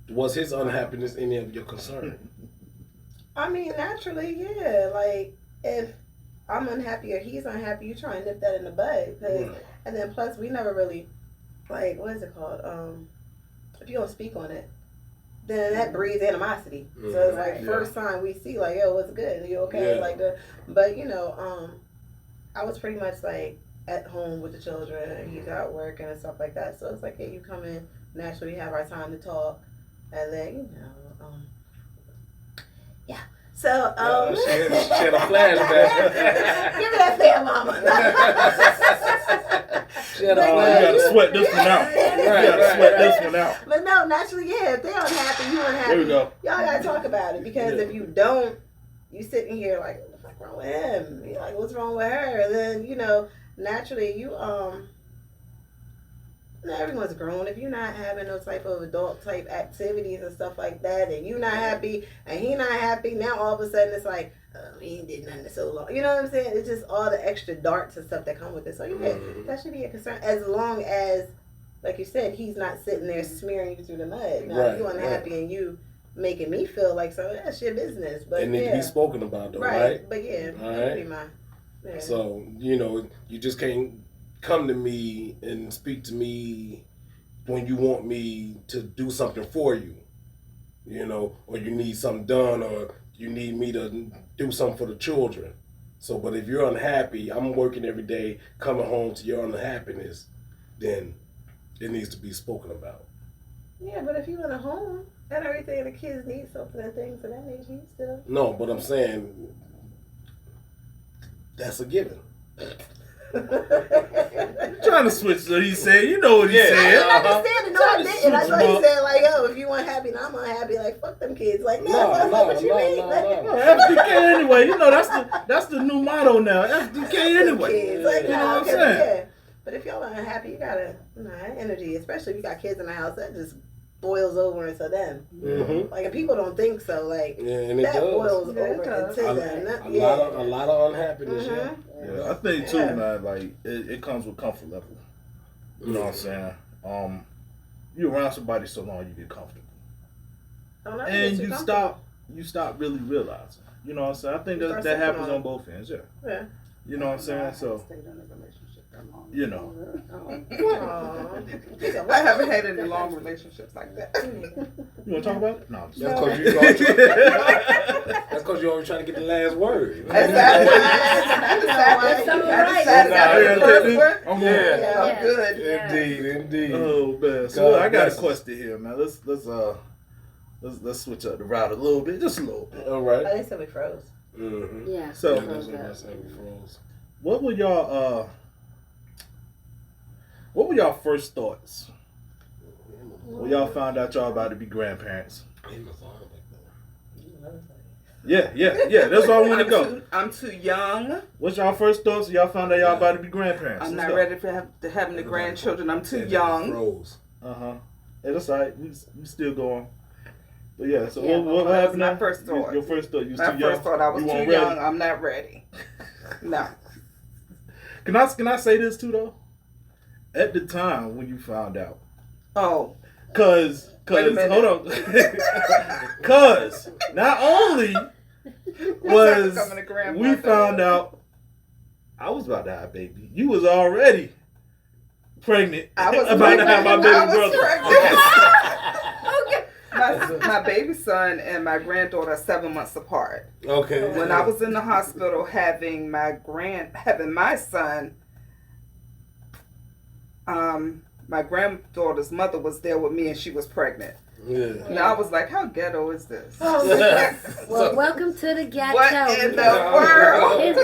was his unhappiness any of your concern? I mean, naturally, yeah. Like, if I'm unhappy or he's unhappy, you try and nip that in the bud. And then plus, we never really, like, what is it called? If you don't speak on it, then that breeds animosity. So it's like first time we see, like, yo, what's good? Are you okay? Yeah. Like but you know, I was pretty much like at home with the children, and he's out working and stuff like that. So it's like, hey, you come in, naturally have our time to talk, and then you know, yeah. So she had a flashback. Give me that fan, mama. She had a You got to sweat this one out. You got to sweat this one out. But no, naturally, yeah. If they're unhappy, you unhappy. There we go. Y'all gotta talk about it, because if you don't, you sitting here like, what the fuck wrong with him? You're like, what's wrong with her? And then you know, naturally, you everyone's grown. If you're not having those type of adult type activities and stuff like that, and you're not happy and he not happy, now all of a sudden it's like, he ain't did nothing so long. You know what I'm saying? It's just all the extra darts and stuff that come with it. So yeah, that should be a concern, as long as, like you said, he's not sitting there smearing you through the mud. Now, if you unhappy and you making me feel like so, that's your business. But it need to be spoken about, though, right? But yeah, all that would right. be my. Yeah. So you know, you just can't come to me and speak to me when you want me to do something for you, you know, or you need something done, or you need me to do something for the children. So, but if you're unhappy, I'm working every day, coming home to your unhappiness, then it needs to be spoken about. Yeah, but if you're in a home and everything, the kids need something and things of that nature, you still. No, but I'm saying that's a given. Trying to switch what he said. You know what he said. I didn't understand it. No, I didn't. I thought he said, like, oh, if you unhappy and I'm unhappy, like, fuck them kids. Like, no, that's not what you mean. No, FDK anyway. You know, that's the new motto now. FDK anyway. Kids. Like, you know what I'm okay, saying? yeah. But if y'all are unhappy, you gotta, that energy, especially if you got kids in the house, that just boils over into them. Mm-hmm. Like, and people don't think so. Like, and it that does. boils over into them. A lot of unhappiness. Yeah, I think too, man. Like it comes with comfort level. You know what I'm saying? You around somebody so long, you get comfortable, and you stop really realizing. You know what I'm saying? I think that happens on both ends. Yeah. You know what I'm saying? So. You know. I haven't had any long relationships like that. You want to talk about it? No. That's because you're always trying to get the last word. I'm good. Indeed. Oh man. So I got a question here, man. Let's switch up the route a little bit, just a little bit. All right. I think so we froze. Mm-hmm. Yeah. So what were y'all first thoughts when y'all found out y'all about to be grandparents? Yeah. That's where I want to go. I'm too young. What's y'all first thoughts when y'all found out y'all about to be grandparents? I'm not ready for having the grandchildren. I'm too young. Yeah, that's all right. We still going. But yeah, so what happened? My first thought. Your first thought. You was my too young. First thought I was too young. I'm not ready. No. Can I say this too though? At the time when you found out. Oh. Cause hold on. Cause not only was we found out I was about to have a baby, you was already pregnant. I was about to have my baby brother. My baby son and my granddaughter are 7 months apart. Okay. When I was in the hospital having my son, my granddaughter's mother was there with me and she was pregnant. Yeah. And I was like, how ghetto is this? Well, welcome to the ghetto. What in the world?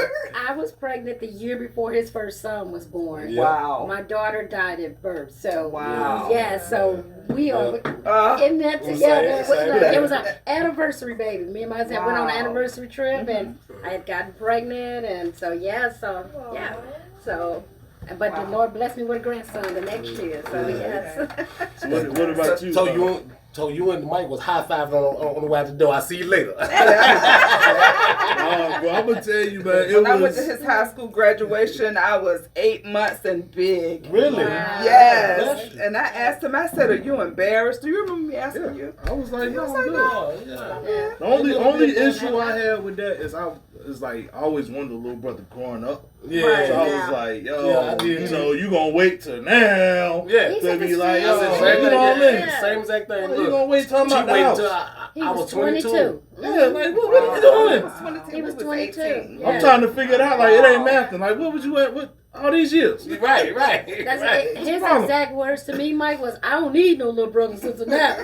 I was pregnant the year before his first son was born. Yeah. Wow. My daughter died at birth. So Wow. yeah, so we are in that Same, together. same. It was an anniversary baby. Me and my husband went on an anniversary trip, and I had gotten pregnant, and so yeah. But the Lord blessed me with a grandson the next year. So yes. So what about you? So you and Mike was high-fiving on the way out the door. I'll see you later. Bro, I'm gonna tell you, man. When I went to his high school graduation, I was 8 months and big. Really? Wow. Yes. And I asked him, I said, "Are you embarrassed? Do you remember me asking you?" I was like, no, was I'm like, good. Oh, yeah. The only issue I had with that is I always wanted a little brother growing up. Yeah. So I was Yeah. like, Yeah, I yo, did you too. know, you gonna wait till now Yeah. He to said be the like, same yo, That's thing. exactly you know what I mean? Yeah. Same exact thing. You Look, gonna wait till I'm she out the waited house? till He I was was 22. 22. Yeah, like what are you doing? He was 22. 18. Yeah. I'm trying to figure it out. Like it ain't mathing. Like what was you at with all these years? Right. That's right. his problem. exact words to me, Mike, was, "I don't need no little brother and sister now."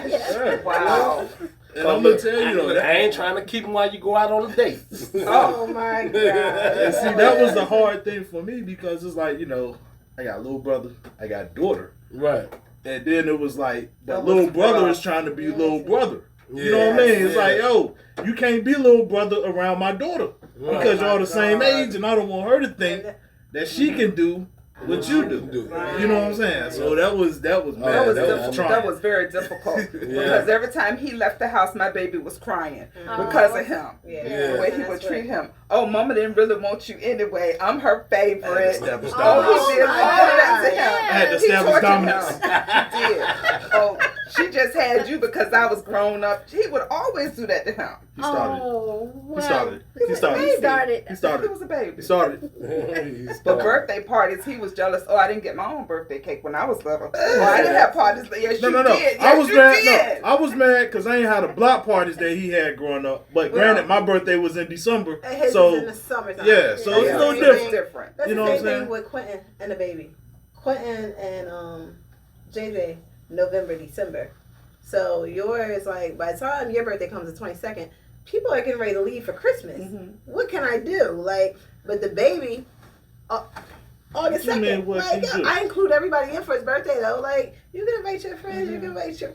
Yeah. Wow. And I'm gonna tell you though, Look, I ain't trying to keep him while you go out on a date. Oh my God. and see, that was the hard thing for me because it's like, you know, I got a little brother, I got a daughter. Right. And then it was like, the That little was brother rough. is trying to be little brother. You know what I mean? It's like, yo, you can't be little brother around my daughter because y'all the same age and I don't want her to think that she can do what you do. You know what I'm saying? So that was That was very difficult because every time he left the house, my baby was crying because of him. Yeah. The way he would treat him. Oh, Mama didn't really want you anyway. I'm her favorite. Establish Oh, he did all that to him. I had to He establish tortured dominance. him. He did. Oh, she just had you because I was grown up. He would always do that to him. He started. Oh, wow. He started. He was a baby. He He started. was a baby. He started. But birthday parties, he was jealous. Oh, I didn't get my own birthday cake when I was little. Oh, I didn't have parties. Yes, No. you did. I Yes, was you mad. did. No, I was mad because I ain't had the block parties that he had growing up. But granted, my birthday was in December, And his so is in the summertime. yeah, so it's a little different. That's You know the what same I'm saying? thing with Quentin and the baby. Quentin and JJ, November, December. So yours, like, by the time your birthday comes the 22nd, people are getting ready to leave for Christmas. Mm-hmm. What can I do? Like, but the baby, August What you mean, 2nd. what Like, you do? I include everybody in for his birthday, though. Like, you can invite your friends, you can invite your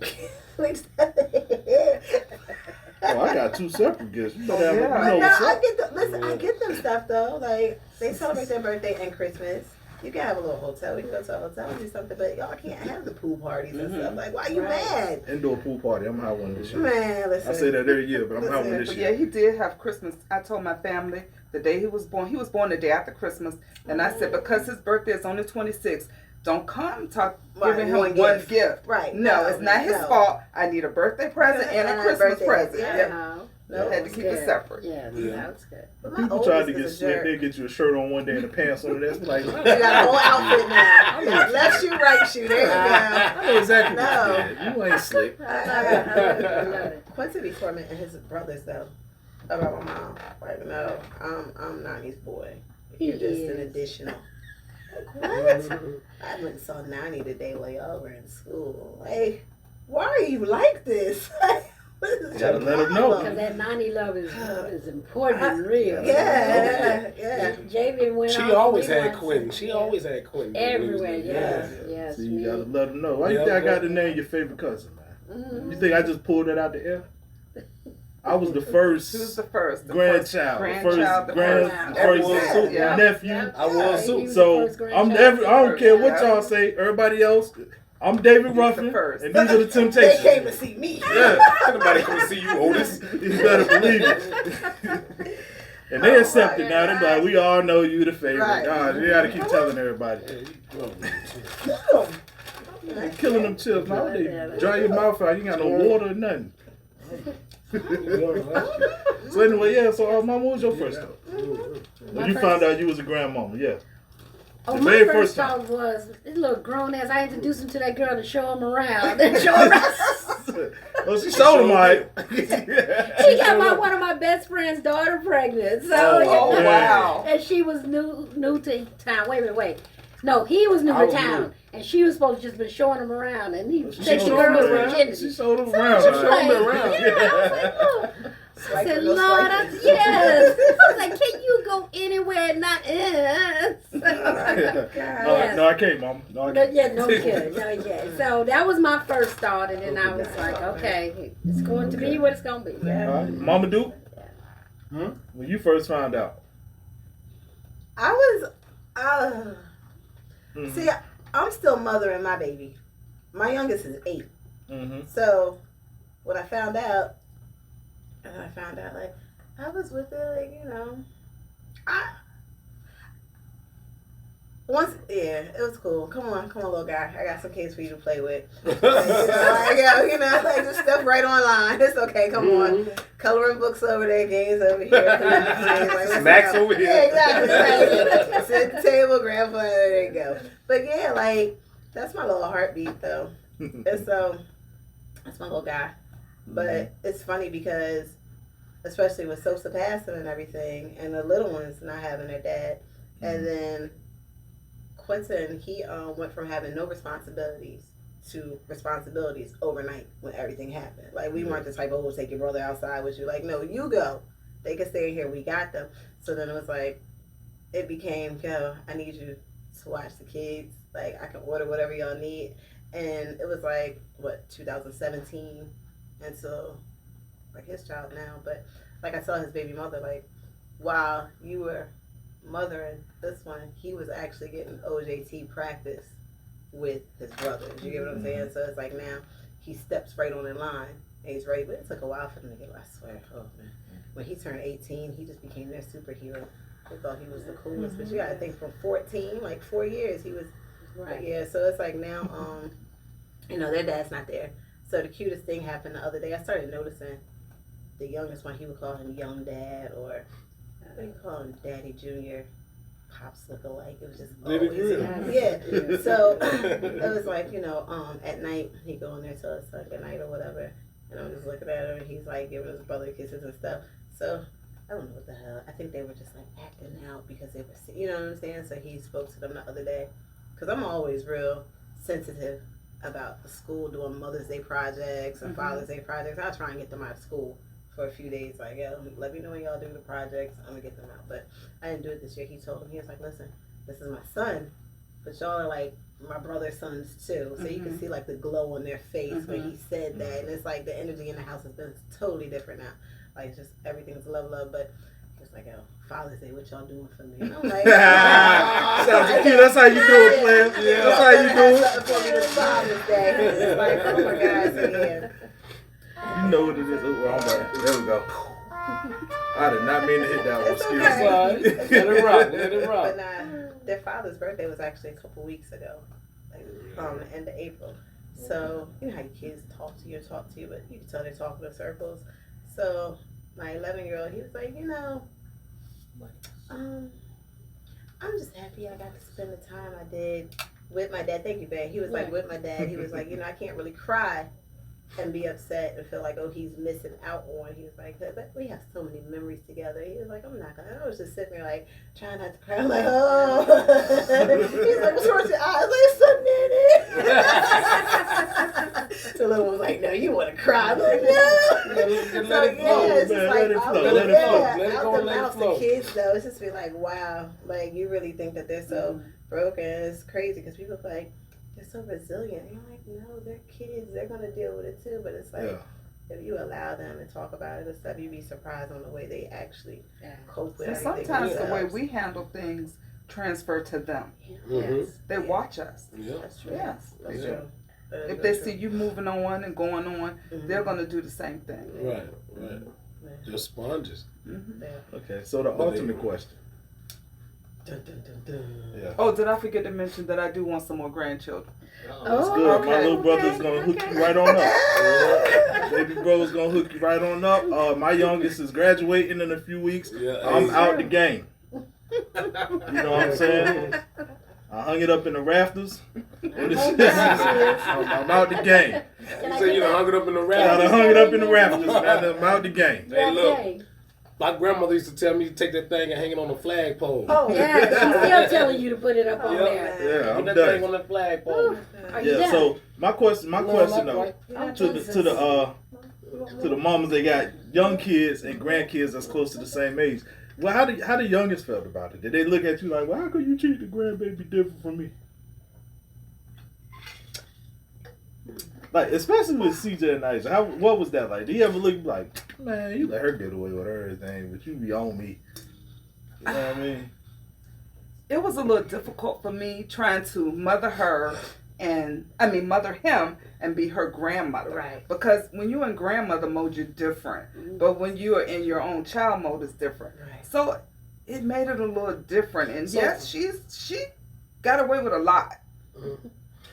Oh, I got two separate gifts. You better have, Yeah. you But know no, what's I up. get I get them stuff though. Like they celebrate their birthday and Christmas. You can have a little hotel. We can go to a hotel and do something, but y'all can't have the pool parties and stuff. Like, why you mad? Indoor pool party. I'm gonna have one this year. Man, listen. I say that every year, but I'm having one this But year. yeah, he did have Christmas. I told my family the day he was born the day after Christmas. And I said, because his birthday is on the 26th, don't come giving him one gift. Right. No, it's not his fault. I need a birthday present and a Christmas birthday, present. yeah. Yeah. No, Had to keep it separate. Yeah, that's good. But my People tried to oldest get is a slick. jerk. They get you a shirt on one day and a pants on the next. Like, You got a whole outfit now. Left shoe, right shoe. There you go. I know exactly No. what you did. You ain't slick. I love it. Quincy be tormenting his brothers though about my mom. Like, no, I'm Nani's boy. You're just an additional. Like, what? I went and saw Nani the day while y'all were in school. Like, why are you like this? What is Gotta your let 'em know. Because problem? that nanny love is important and real. Yeah. Javen went She off always and we had went Quentin. to- She always had Quentin. Everywhere, yes. So you gotta let them know. Why you think I got to name your favorite cousin, man? Mm-hmm. You think I just pulled it out the air? I was the first She was the first. grandchild, grandchild, the the first first. Yeah. nephew. I was He too. was So the first I grandchild. don't care what y'all say. Everybody else, I'm David Ruffin, first. and these are the They Temptations. came to see me. Yeah, Nobody come to see you, Otis. you better believe it. And they accept it now. They're like, we all know you the favorite. Right. God, you gotta keep telling everybody. You're killing them chips. Now they dry your mouth out. You ain't got no water or nothing. So anyway, yeah. So Mama, what was your first thought? When you found out you was a grandmama, yeah. Oh, The my very first first time. thought was, this little grown ass, I introduced him to that girl to show him around. And show him around. Well, she showed him right. She got one of my best friend's daughter pregnant. So, Oh, you know, wow. and she was new to town. Wait. No, he was new I to was town. new. And she was supposed to just been showing him around. And he She takes the showed him girl's around. virginity. She showed him So around. I was right? like, yeah, I was like, oh. I Swipe said, or no Lord, swiping. yes. I was like, can No, I can't, Mom. No, I can't. Yeah, no good. No, yeah. So that was my first thought, and then I was like, okay, it's going to be what it's going to be. All right. Mama Duke? When you first found out? I was, see, I'm still mothering my baby. My youngest is 8. So when I found out, like, I was with it, like, you know, it was cool. Come on, little guy. I got some kids for you to play with. Like, like just stuff right online. It's okay. Come on, coloring books over there, games over here, like, snacks over here. Yeah, exactly. Sit at the table, grab one. There you go. But yeah, like that's my little heartbeat though. And so that's my little guy. But it's funny because, especially with Sosa passing and everything, and the little ones not having their dad, and then Quentin, he went from having no responsibilities to responsibilities overnight when everything happened. Like, we weren't the type of, take your brother outside with you. Like, no, you go. They can stay in here. We got them. So then it was like, it became, I need you to watch the kids. Like, I can order whatever y'all need. And it was like, 2017 until, like, his child now. But, like, I saw his baby mother, like, while you were mothering this one, he was actually getting OJT practice with his brothers. You get what I'm saying? So it's like now he steps right on in line and he's ready. But it took a while for them to get, I swear, oh man. When he turned 18, he just became their superhero. They thought he was the coolest. But you gotta think from 14, like 4 years, he was right. Yeah, so it's like now, their dad's not there. So the cutest thing happened the other day. I started noticing the youngest one, he would call him Young Dad, or what do you call him, Daddy Junior, Pops look alike. It was just always, yeah. So it was like, at night he'd go in there till it's like good night or whatever, and I'm just looking at him and he's like giving his brother kisses and stuff. So I don't know what the hell. I think they were just like acting out because they were, you know what I'm saying? So he spoke to them the other day, because I'm always real sensitive about the school doing Mother's Day projects and Father's Day projects. I try and get them out of school for a few days, like, let me know when y'all do the projects. I'm gonna get them out. But I didn't do it this year. He told him, he was like, listen, this is my son, but y'all are like my brother's sons too. So you can see like the glow on their face when he said that. And it's like the energy in the house has been totally different now. Like, just everything's love. But he was like, Father's Day, what y'all doing for me? And I'm like, sounds cute. That's how you do it, man. Yeah. That's how you do it. For me this Father's Day. It's like, oh my God, so yeah. You know what it is. Oh, I'm back. There we go. I did not mean to hit that one. Excuse me. Let it rock. Let it rock. But their father's birthday was actually a couple weeks ago, like the end of April. So you know how your kids talk to you, but you can tell they're talking in circles. So my 11-year-old, he was like, I'm just happy I got to spend the time I did with my dad. Thank you, babe. He was like, with my dad. He was like, I can't really cry and be upset and feel like, he's missing out on. He was like, we have so many memories together. He was like, I'm not gonna. I was just sitting there like trying not to cry. I'm like, He's like, what's wrong with your eyes? Like, something. The little one was like, no, you want to cry? I'm like, no. Let it flow. It's just like, let it flow. Let it go. Let it flow. The kids though, it's just be like, wow, like you really think that they're so broken? It's crazy because people are like, they're so resilient. And you're like, no, they're kids. They're going to deal with it too. But it's like, if you allow them and talk about it and stuff, you'd be surprised on the way they actually cope with everything. Sometimes the way we handle things transfer to them. Yes. They watch us. Yeah. That's true. Yes. That's true. If they see you moving on and going on, they're going to do the same thing. Right. They're sponges. Okay, so the ultimate question. Dun, dun, dun, dun. Yeah. Oh, did I forget to mention that I do want some more grandchildren? That's good. My little brother's gonna hook you right on up. Baby brother's gonna hook you right on up. My youngest is graduating in a few weeks. I'm out the game. You know what I'm saying? I hung it up in the rafters. I'm out the game. You say you done hung it up in the rafters? I hung it up in the rafters. I'm out the game. Hey, look. My grandmother used to tell me to take that thing and hang it on the flagpole. Oh, yeah. She's still telling you to put it up on there. Yeah, I'm Put that done. thing on the flagpole. Yeah, so my question though, to the mamas that got young kids and grandkids that's close to the same age. Well, how the youngest felt about it? Did they look at you like, well, how could you treat the grandbaby different from me? Like, especially with CJ and Aisha, what was that like? Do you ever look like, man, you let her get away with everything, but you be on me? You know what I mean? It was a little difficult for me trying to mother him and be her grandmother. Right. Because when you're in grandmother mode, you're different. But when you are in your own child mode, it's different. Right. So it made it a little different. And So, yes, she got away with a lot.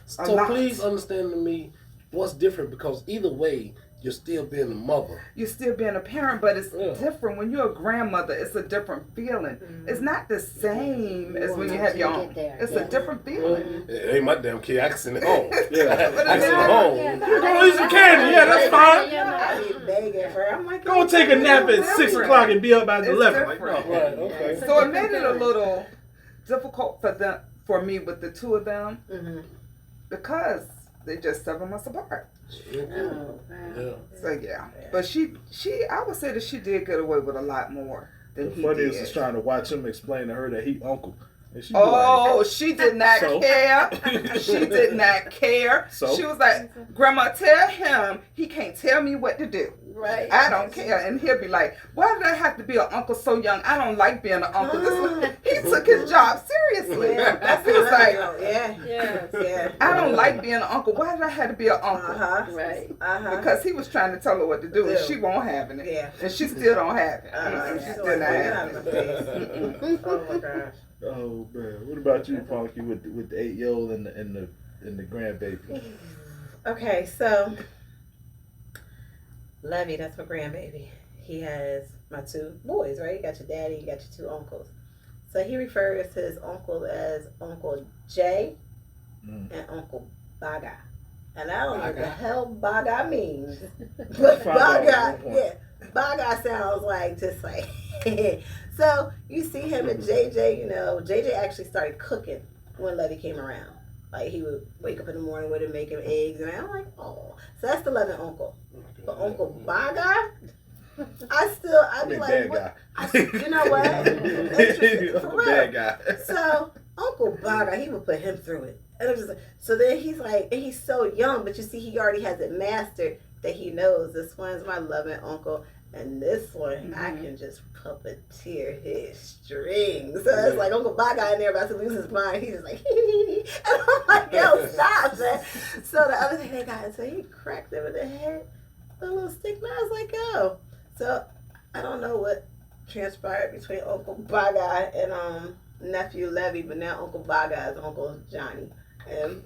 So please understand to me what's different, because either way, you're still being a mother. You're still being a parent, but it's different. When you're a grandmother, it's a different feeling. It's not the same as when you have your own. It's a different feeling. It ain't my damn kid. I can send it home. Yeah. I can send it home. Go eat some candy. Yeah, that's fine. I be begging for her. I'm like, Go take a nap at 6 o'clock and be up at 11. Like, no. Right, okay. So it made it a little difficult for me with the two of them because they're just 7 months apart. Oh, wow. So yeah, but she, I would say that she did get away with a lot more than he Funny did. is trying to watch him explain to her that he uncle. And she She did not care. She did not care. So? She was like, Grandma, tell him he can't tell me what to do. Right. I don't care. And he'll be like, why did I have to be an uncle so young? I don't like being an uncle. He took his job seriously. That's He was like, yeah. I don't like being an uncle. Why did I have to be an uncle? Right. Because he was trying to tell her what to do, and she won't having it. Yeah. And she still don't have it. She's still not having it. Oh my gosh. Oh man, what about you, Punky, with the 8-year-old and the grandbaby? Okay, so Levy, that's my grandbaby. He has my 2 boys, right? You got your daddy, you got your 2 uncles. So he refers to his uncle as Uncle Jay and Uncle Baga. And I don't know what the hell Baga means. But Baga sounds like just like so you see him and JJ, JJ actually started cooking when Levy came around. Like he would wake up in the morning with him, make him eggs, and I'm like, oh. So that's the 11th uncle. But Uncle Baga, I'd be like, what? You know what? Interesting, for real. Bad guy. So Uncle Baga, he would put him through it. And it was just like, so then he's like, and he's so young, but you see he already has it mastered that he knows this one's my loving uncle. And this one, I can just puppeteer his strings. So it's like Uncle Baga in there about to lose his mind. He's just like, and I'm like, yo, stop, man. So the other thing they got, so he cracked him in the head with a little stick. And I was like, yo. So I don't know what transpired between Uncle Baga and nephew Levy, but now Uncle Baga is Uncle Johnny. And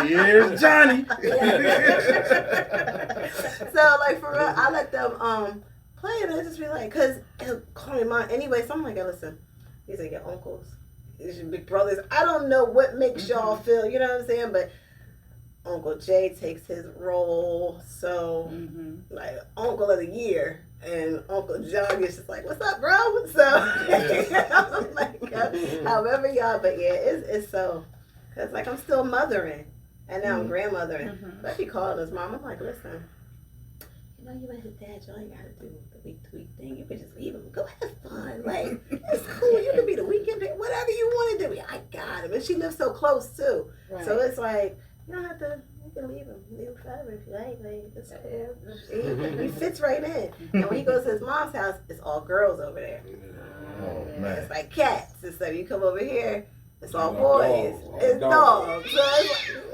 here's Johnny. So like for real, I let them play and I just be like, cause he'll call me mine anyway. So I'm like, listen, these are your uncles, these are your big brothers. I don't know what makes y'all feel, you know what I'm saying? But Uncle Jay takes his role, so like Uncle of the Year. And Uncle John is just like, what's up, bro? So, I'm like, however y'all, but yeah, it's so, because like I'm still mothering, and now I'm grandmothering. But he called his mom, I'm like, listen, you and his dad, y'all ain't got to do the week-to-week thing. You can just leave him, go have fun. Like, it's cool. You can be the weekend, whatever you want to do. I got him. And she lives so close, too. Right. So it's like, you don't have to, you can leave him forever if you like. It's cool. He fits right in. And when he goes to his mom's house, it's all girls over there. Oh, man. It's like cats. And so you come over here, it's all boys. It's dogs. So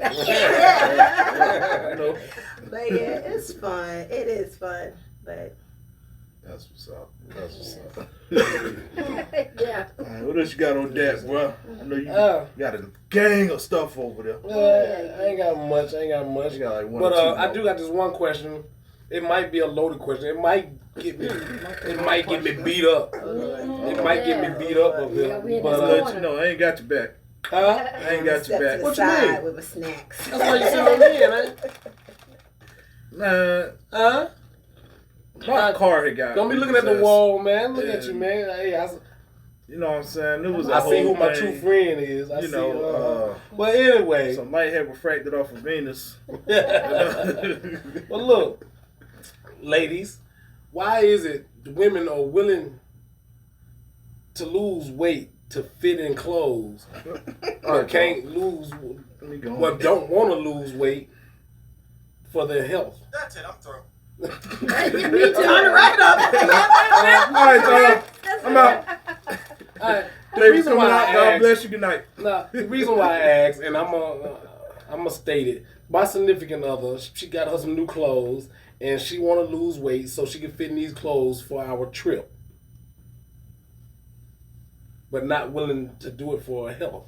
it's like, yeah. But yeah, it's fun. It is fun. But that's what's up. That's what's up. Yeah. All right, what else you got on deck, bro? I know you got a gang of stuff over there. I ain't got much. You got like one but or two I do got this one question. It might be a loaded question. It might get me. It might get me beat up. It might get me beat up a bit. But let you know, I ain't got your back. Huh? I ain't got your back. What you mean? With my snacks. That's why you see what I mean, Nah. Huh? My car had got. Don't be looking at the wall, man. Look at you, man. Hey, you know what I'm saying? It was. I see who my true friend is. I see. But anyway, some light had refracted off of Venus. Well, look, ladies, why is it women are willing to lose weight to fit in clothes, or can't lose, but don't want to lose weight for their health. That's it. I'm through. Me too. Turn it right up. All right, y'all. I'm out. All right. The Baby reason coming why out. I God asked, bless you. Good night. nah, the reason why I asked, and I'm gonna state it. My significant other, she got her some new clothes, and she want to lose weight so she can fit in these clothes for our trip, but not willing to do it for her health.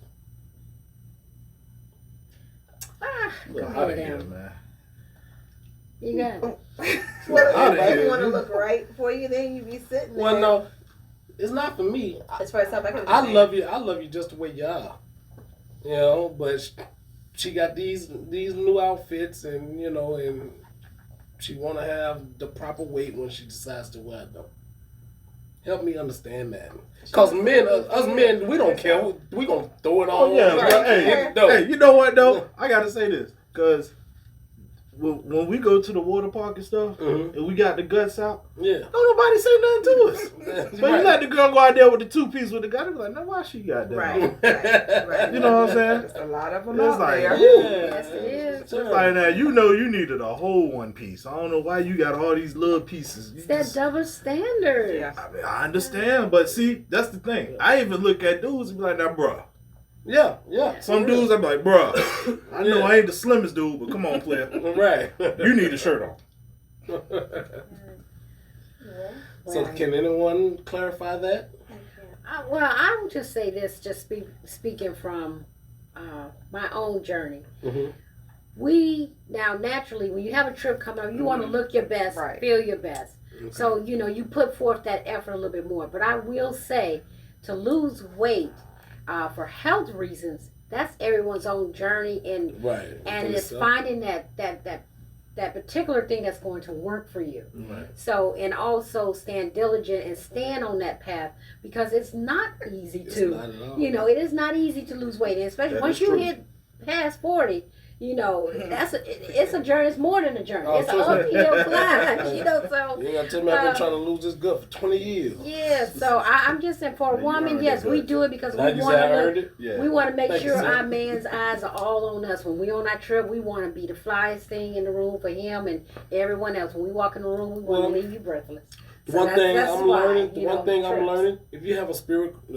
Look Come out here, of here, down. man. You got it. Well, Outta if here, you want to dude. look right for you, then you be sitting there. Well, no, it's not for me. As far as stuff I can I love you just the way you are, you know. But she got these new outfits, and you know, and she want to have the proper weight when she decides to wear them. Help me understand that, cause men, us men, we don't care. We gonna throw it on. Oh yeah, Right. but hey, you know what though? I gotta say this because when we go to the water park and stuff, and we got the guts out, Yeah. don't nobody say nothing to us. But you let the girl go out there with the 2-piece with the guy, they be like, now why she got that? Right. You know what I'm saying? There's a lot of them It's out like, there. Yes, it is. It's like now you know you needed a whole one piece. I don't know why you got all these little pieces. You It's that just- double standard. Yeah. I mean, I understand, but see, that's the thing. I even look at dudes and be like, now, bruh. Yeah. Some dudes, I'm like, bruh, I know I ain't the slimmest dude, but come on, player. Right. You need a shirt on. So can anyone clarify that? Well, I would just say this, just speaking from my own journey. Mhm. We, now naturally, when you have a trip coming up, you want to look your best, Right. feel your best. So, you know, you put forth that effort a little bit more. But I will say, to lose weight for health reasons, that's everyone's own journey. And Right. and it's finding that particular thing that's going to work for you. Right. So, and also stand diligent and stand on that path, because it's not easy It's to, not at all. you know, it is not easy to lose weight, and especially That once is you true. hit past 40, you know, it's a journey. It's more than a journey. Oh, It's an trust me. uphill climb, you know. So You gotta tell me I've been trying to lose this gut for 20 years. yeah. So I'm just saying, for a Man, you woman, earned yes, it we good. do it because Now we you want say I to. earned it? Yeah. We want to make Thank you, sure sir. our man's eyes are all on us. When we on our trip, we want to be the flyest thing in the room for him and everyone else. When we walk in the room, we want Well, to leave you breathless. So One thing that's I'm why, learning, you know, trips. if you have a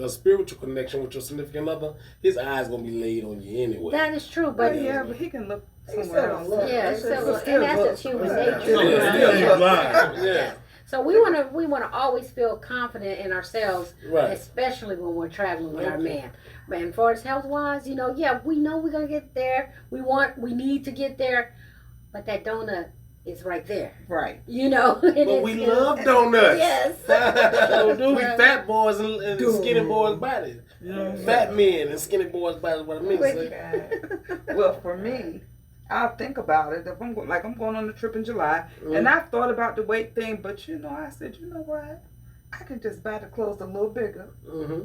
spiritual connection with your significant other, his eyes gonna be laid on you anyway. That is true, But but yeah, but he can look He somewhere still else. don't look. yeah, It's it's just- still, it's and that's just still human look. nature. Still, Yeah. still Yeah. blind. Yeah. So we want to always feel confident in ourselves, Right. especially when we're traveling with our Okay. man. And for as health wise, you know, yeah, we know we're gonna get there. We need to get there, but that donut is right there. Right. You know. But we love donuts. Yes. We fat boys and skinny boys' bodies. You know what I'm saying? Fat men and skinny boys' bodies. What I mean to say. Well, for me, I'll think about it. If I'm going on a trip in July, and I've thought about the weight thing, but you know, I said, you know what? I can just buy the clothes a little bigger, Mm-hmm.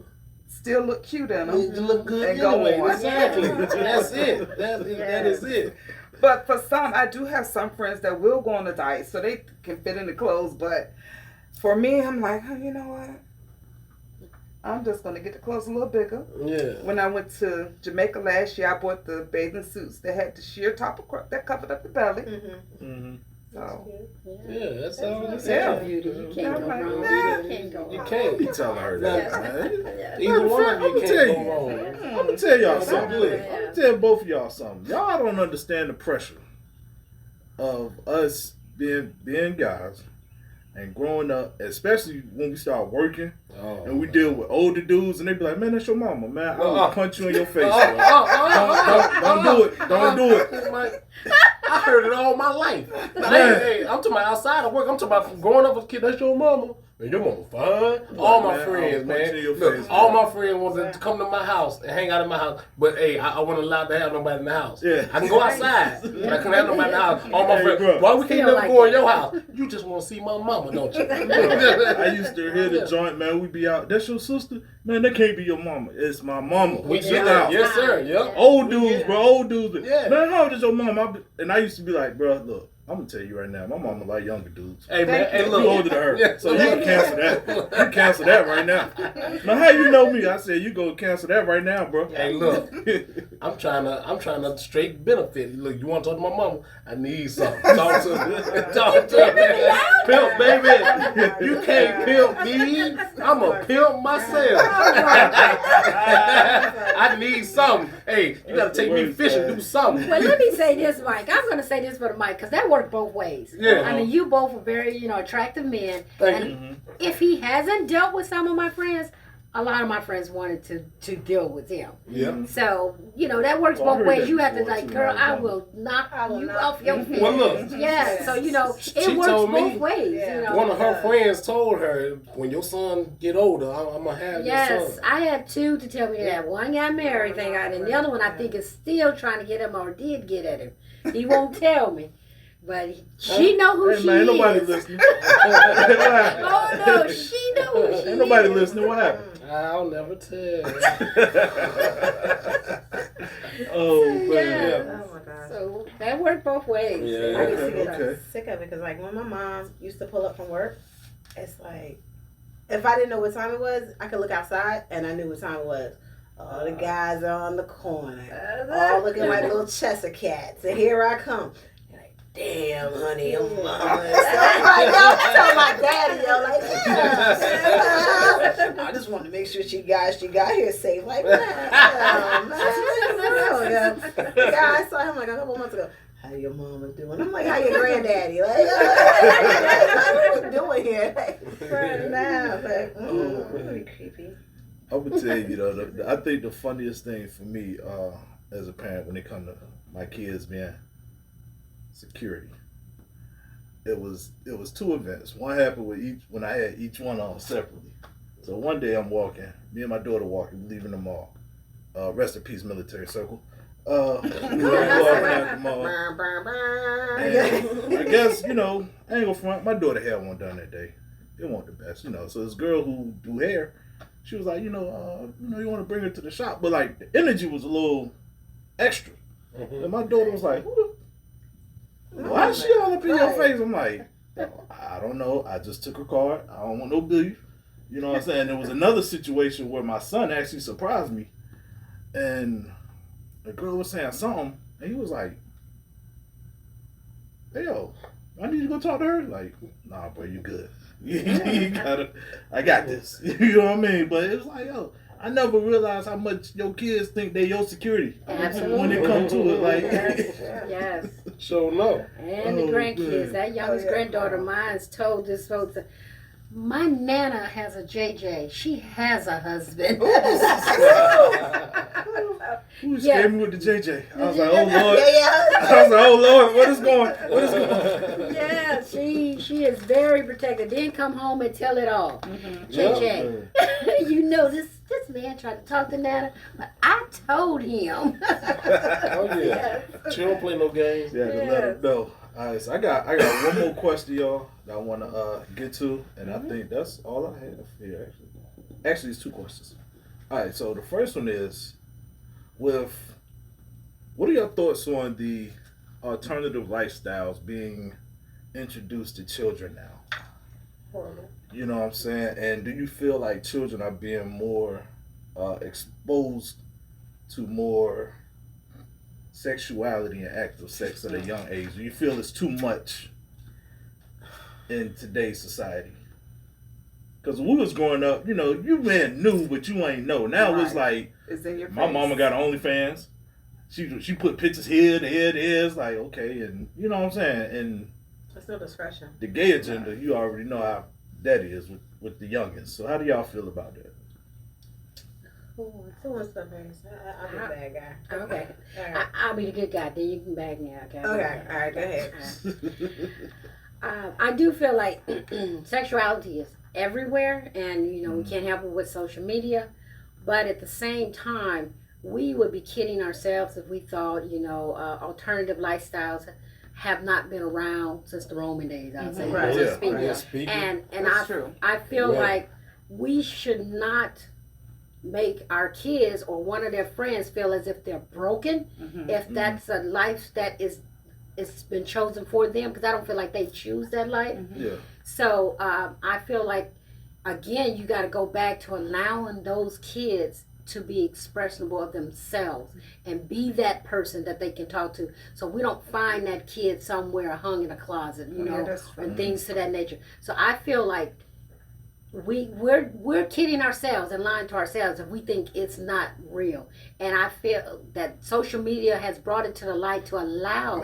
still look cute in them, You look good and go anyway. on. Exactly. That's it. That is it. But for some, I do have some friends that will go on a diet so they can fit in the clothes. But for me, I'm like, oh, you know what? I'm just going to get the clothes a little bigger. Yeah. When I went to Jamaica last year, I bought the bathing suits that had the sheer top that covered up the belly. Mm-hmm. So, Yeah, that's all I'm It's saying. a beauty. You can't go Yeah. wrong. Yeah. You can't go wrong. You can't. You telling her that, man. Yeah. Either one of you I'ma can't tell go you. wrong. I'm gonna tell y'all Yeah. something. I'm gonna tell both of y'all something. Y'all don't understand the pressure of us being guys and growing up, especially when we start working and we deal with older dudes, and they be like, "Man, that's your mama, man. I will punch you in your face. Bro. Don't do it. Don't do it." I heard it all my life. Hey, I'm talking about outside of work. I'm talking about from growing up as a kid. That's your mama. Man, your mama fine. All my man, friends, I'll punch you in your Look, face, all man. my friends want to come to my house and hang out in my house. But hey, I wasn't allowed to have nobody in the house. Yeah. I can go outside, but I couldn't have nobody in the house. All my Hey, friends, bro. why we can't Still never like go in that. your house? You just want to see my mama, don't you? I used to hear the joint, man. We be out. That's your sister, man. That can't be your mama. It's my mama. We Chill get out. that. Yes, sir. Yep. Old dudes, bro. Old dudes. Yeah. Man, how old is your mom? And I used to be like, bro, look, I'm gonna tell you right now, my mama like younger dudes. Hey man, hey You look. older than her, so you can cancel that. You cancel that right now. Now, how you know me? I said you go cancel that right now, bro. Hey look, I'm trying to straight benefit. Look, you want to talk to my mama? I need something. Talk to her. Talk to her. Pimp, baby. You can't pimp me. I'm a pimp myself. I need something. Hey, you gotta take me fishing. Do something. Well, let me say this, Mike. I'm going to say this for the Mike because that worked both ways. Yeah. I mean, you both are very, attractive men. Thank and if he hasn't dealt with some of my friends, a lot of my friends wanted to deal with him. Yeah. So, that works Well, I both heard ways. that You have to before, like, too, girl, when I I was will knock you knock off your feet. Well, look. Yeah, so, She it works told me- both ways. Yeah. One of her friends told her, when your son get older, I'm gonna have your Yes, son. I had two to tell me that. One got married, thank God, and the other one I think is still trying to get him or did get at him. He won't tell me, but she know who Hey she man, ain't is. nobody listening. Oh no, she know who she Ain't nobody is. listening. What happened? I'll never tell. Oh man. Yeah. Oh my gosh. So that worked both ways. Yeah. I used to get Okay. sick of it because, like, when my mom used to pull up from work, it's like, if I didn't know what time it was, I could look outside and I knew what time it was. All the guys are on the corner, all looking like little Cheshire cats, and here I come. You're like, damn, honey, your mama. I'm like, yo, I told my daddy, yo, like, yeah. I just wanted to make sure she got here safe. Like, man. Yeah, I saw him like a couple months ago. How your mama doing? I'm like, how your granddaddy? Like, what are we doing here? Like, nah, like, really creepy. I would tell you, I think the funniest thing for me as a parent when it comes to my kids being security, it was two events. One happened when I had each one on separately. So one day I'm walking, me and my daughter walking, leaving the mall. Rest in peace, military circle. We were walking out the mall. And I guess, I ain't gonna front, my daughter had one done that day. It wasn't the best, So this girl who do hair, she was like, you want to bring her to the shop, but like the energy was a little extra. And my daughter was like, why is she all up in your face? I'm like, I don't know. I just took her card. I don't want no beef. You know what I'm saying? There was another situation where my son actually surprised me, and the girl was saying something, and he was like, hey, yo, I need you to go talk to her. Like, nah, bro, you good. I got this. You know what I mean? But it was like, yo, I never realized how much your kids think they your security. Absolutely. When it comes to it, like. Yes. So no. And the grandkids. Man. That youngest granddaughter of mine's told this folks, my Nana has a JJ. She has a husband. Who scared me with the JJ? I was like, oh Lord. Yeah. I was like, oh Lord, what is going? Yeah, she is very protected. Then come home and tell it all. JJ, this man tried to talk to Nana, but I told him. Oh yeah. She don't play no games. Yeah, to let them know. All right, so I got one more question, y'all, that I want to get to, and I think that's all I have here. Actually, it's two questions. All right, so the first one is, what are your thoughts on the alternative lifestyles being introduced to children now? Horrible. You know what I'm saying? And do you feel like children are being more exposed to more sexuality and active sex at a young age? Do you feel it's too much in today's society? Because when we was growing up, you man knew, but you ain't know. Now it's like, it's in your my face. mama got OnlyFans. She put pictures here, there, it's like, okay, and you know what I'm saying? And There's no discretion. the gay agenda, you already know how that is with the youngins. So how do y'all feel about that? Who wants to go first? I'll be the bad guy. Okay. All right. I'll be the good guy. Then you can bag me out. Okay. Okay. All right. Go ahead. I do feel like sexuality is everywhere, and we can't help it with social media. But at the same time, we would be kidding ourselves if we thought, alternative lifestyles have not been around since the Roman days. I'd say, Right. so to speak. Yeah, speaking. And That's true. I feel Yeah. like we should not make our kids or one of their friends feel as if they're broken if that's a life that is it's been chosen for them, because I don't feel like they choose that life. Yeah. So I feel like, again, you got to go back to allowing those kids to be expressible of themselves and be that person that they can talk to. So we don't find that kid somewhere hung in a closet, and things to that nature. So I feel like we're kidding ourselves and lying to ourselves if we think it's not real. And I feel that social media has brought it to the light to allow,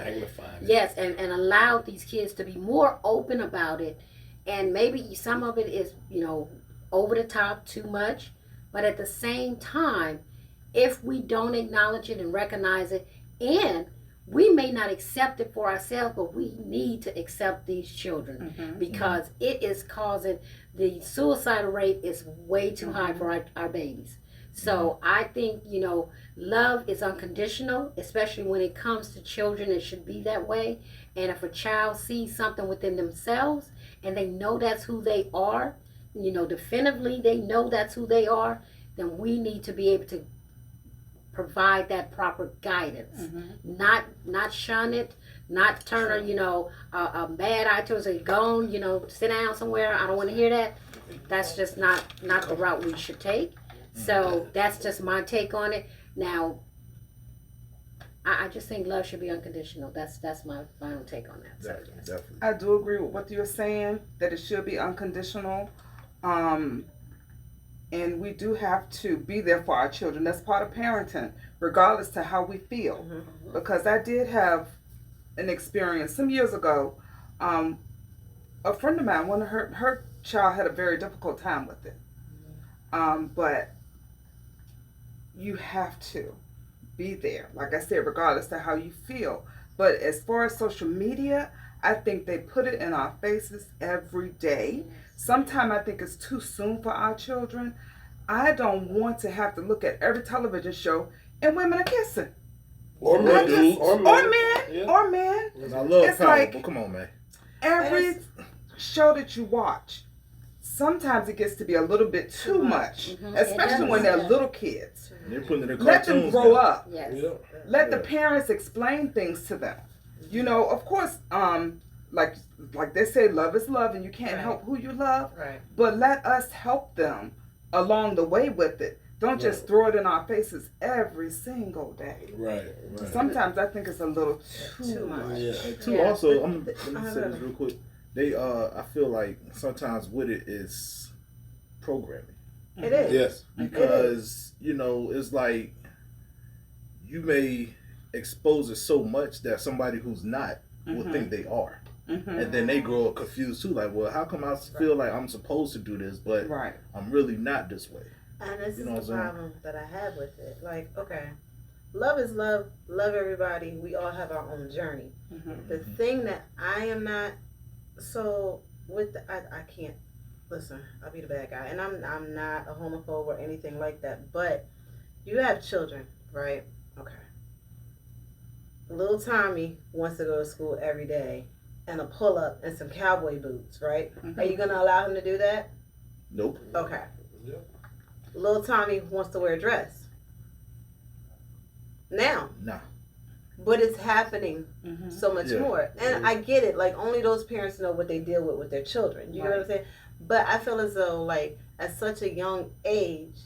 yes, and allow these kids to be more open about it. And maybe some of it is, over the top, too much. But at the same time, if we don't acknowledge it and recognize it, and we may not accept it for ourselves, but we need to accept these children, because it is causing, the suicide rate is way too high for our babies. So I think, love is unconditional, especially when it comes to children. It should be that way. And if a child sees something within themselves and they know that's who they are, definitively they know that's who they are, then we need to be able to provide that proper guidance. Not shun it, not turn a bad eye to us and go on, sit down somewhere, I don't want to hear that. That's just not the route we should take. So that's just my take on it. Now, I just think love should be unconditional. That's my final take on that. So, yes. Definitely. I do agree with what you're saying, that it should be unconditional. And we do have to be there for our children. That's part of parenting, regardless to how we feel. Because I did have an experience some years ago. A friend of mine, one of her child had a very difficult time with it. But you have to be there, like I said, regardless to how you feel. But as far as social media, I think they put it in our faces every day. Sometimes I think it's too soon for our children. I don't want to have to look at every television show and women are kissing. Or men. Yeah. Or men. I love it's power, like, but come on, man. Every show that you watch, sometimes it gets to be a little bit too much, especially when they're little kids. They're putting their Let them grow up. Yes. Yeah. Let the parents explain things to them. Of course, like they say, love is love, and you can't help who you love. Right. But let us help them along the way with it. Don't just throw it in our faces every single day. Right. Sometimes I think it's a little too much. Yeah. Also, let me say this real quick. I feel like sometimes with it is programming. It is. Yes. Because, it's like you may expose it so much that somebody who's not will think they are. And then they grow up confused too. Like, well, how come I feel like I'm supposed to do this, but I'm really not this way? And this is the problem that I have with it. Like, okay, love is love. Love everybody. We all have our own journey. The thing that I am not I can't listen. I'll be the bad guy, and I'm not a homophobe or anything like that. But you have children, right? Okay. Little Tommy wants to go to school every day and a pull-up and some cowboy boots, right? Are you gonna allow him to do that? Nope. Okay. Yep. Little Tommy wants to wear a dress. Now. Nah. But it's happening so much more. And I get it. Like, only those parents know what they deal with their children. You know what I'm saying? But I feel as though, like, at such a young age,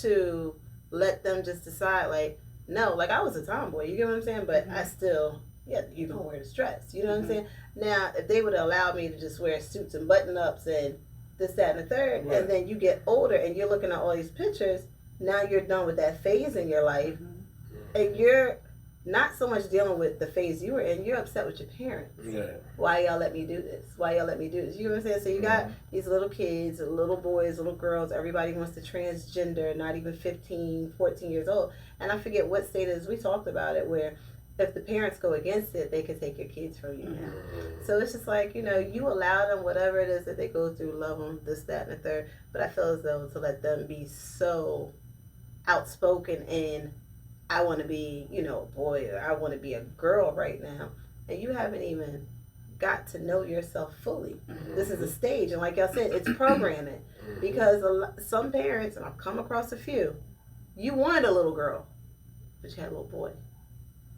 to let them just decide, like, no. Like, I was a tomboy. You get what I'm saying? But I still, you don't wear this dress. You know what I'm saying? Now, if they would allow me to just wear suits and button-ups and this, that, and the third, and then you get older and you're looking at all these pictures, now you're done with that phase in your life, and you're not so much dealing with the phase you were in, you're upset with your parents. Why y'all let me do this? Why y'all let me do this? You know what I'm saying? So you got these little kids, little boys, little girls, everybody wants to transgender, not even 15, 14 years old. And I forget what state it is, we talked about it, where if the parents go against it, they can take your kids from you now. So it's just like, you allow them whatever it is that they go through, love them, this, that, and the third. But I feel as though to let them be so outspoken in, I want to be, a boy, or I want to be a girl right now, and you haven't even got to know yourself fully. This is a stage, and like y'all said, it's programming. Because some parents, and I've come across a few, you wanted a little girl, but you had a little boy.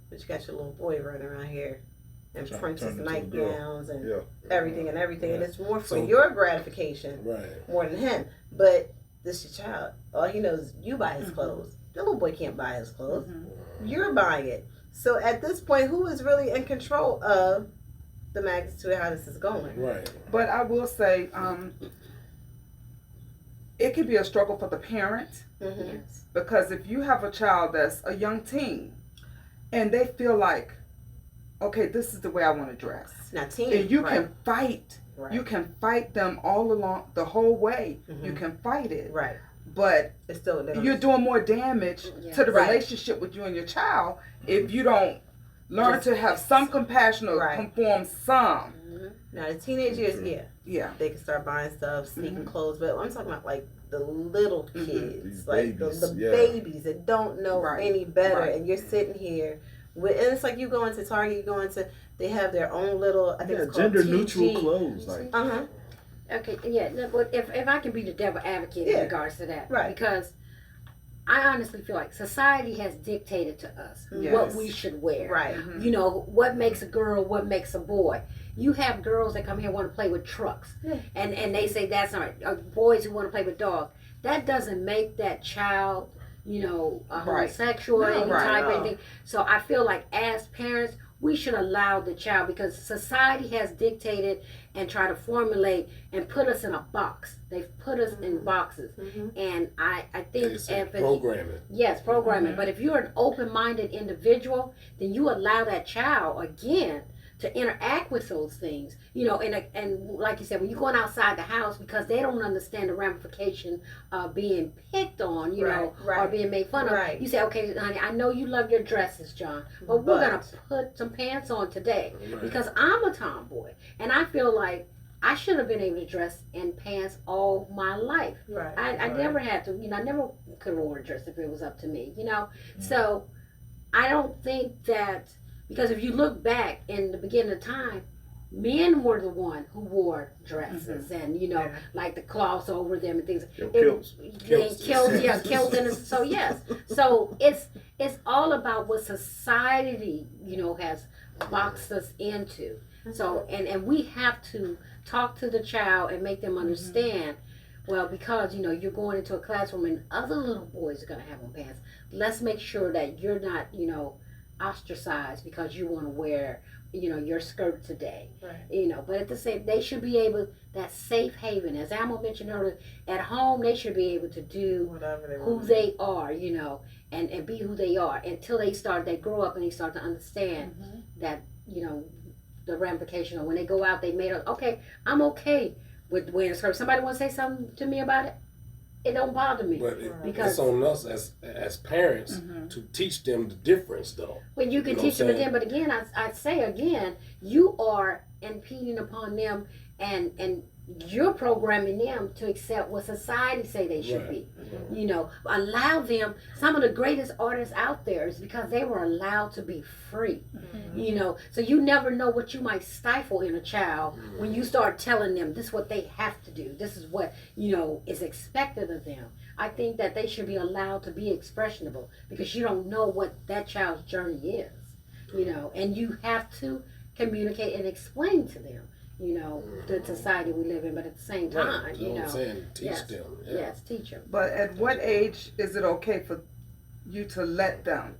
But you got your little boy running around here and Turn princess into a girl. nightgowns and Yeah. everything and everything, and Yeah. it's more for So- your gratification Right. more than him. But this your child. All he knows is you buy his Mhm. clothes. The little boy can't buy his clothes. Mhm. You're buying it. So at this point, who is really in control of the magnitude of how this is going? Right. But I will say, it can be a struggle for the parent, Mm-hmm. Yes. because if you have a child that's a young teen and they feel like, okay, this is the way I want to dress, Now, teen, and you right, can fight, right, you can fight them all along the whole way. Mhm. You can fight it, right. but It's still they don't- you're doing more damage Yes. to the Right. relationship with you and your child if you don't learn Just- to have some compassion or Right. conform some. Mhm. Now, the teenage years, yeah, Yeah. they can start buying stuff, sneaking Mhm. clothes. But I'm talking about like the little Mhm. kids, These like babies, the yeah. babies that don't know Right. any better, Right. and you're sitting here with, and it's like you go into Target, you go into, they have their own little, I think Yeah, it's called gender neutral TG. clothes. Like, Uh-huh. Okay, yeah, no, but if I can be the devil advocate Yeah. in regards to that, Right. because I honestly feel like society has dictated to us Yes. what we should wear. Right. Mhm. You know, what makes a girl, what makes a boy. You have girls that come here want to play with trucks, Yeah. and they say that's not right. Boys who want to play with dogs. That doesn't make that child, you know, a Right. homosexual or No, any right. type of No. anything. So I feel like as parents, we should allow the child, because society has dictated and try to formulate and put us in a box. They've put us in boxes, Mhm. and I think It's if it, programming. yes, programming. Mhm. But if you're an open-minded individual, then you allow that child again to interact with those things, you know, and like you said, when you're going outside the house, because they don't understand the ramification of being picked on, you know, Right, or right. being made fun of. Right. You say, okay, honey, I know you love your dresses, John, but we're gonna But- put some pants on today Right. because I'm a tomboy, and I feel like I should have been able to dress in pants all my life. Right. I right. never had to, you know, I never could have worn a dress if it was up to me, you know. So I don't think that, because if you look back in the beginning of time, men were the one who wore dresses and, you know, Yeah. like the cloths over them and things. Yo, kilts. Kilts, yeah, kilts, and so yes. So it's all about what society, you know, has boxed us into. So and we have to talk to the child and make them understand. Well, because you know you're going into a classroom and other little boys are gonna have on pants. Let's make sure that you're not, you know, ostracized because you want to wear, you know, your skirt today. Right. You know, but at the same, they should be able, that safe haven, as Amo mentioned earlier, at home they should be able to do Whatever they who want. they are, you know, and be who they are until they grow up and they start to understand that, you know, the ramification of when they go out, they made up, okay, I'm okay with wearing a skirt. Somebody want to say something to me about it? It don't bother me. But Because- it's on us as parents to teach them the difference, though. Well, you can You know teach what them I'm again, but again, I say again, you are impeding upon them, and you're programming them to accept what society say they should Right. be. You know, allow them. Some of the greatest artists out there is because they were allowed to be free. You know, so you never know what you might stifle in a child when you start telling them this is what they have to do. This is what, you know, is expected of them. I think that they should be allowed to be expressionable because you don't know what that child's journey is, you know, and you have to communicate and explain to them, you know, the society we live in, but at the same time, Right. you what I'm know, saying? Teach yes, them. Yeah. yes, teach them. But at what age is it okay for you to let them?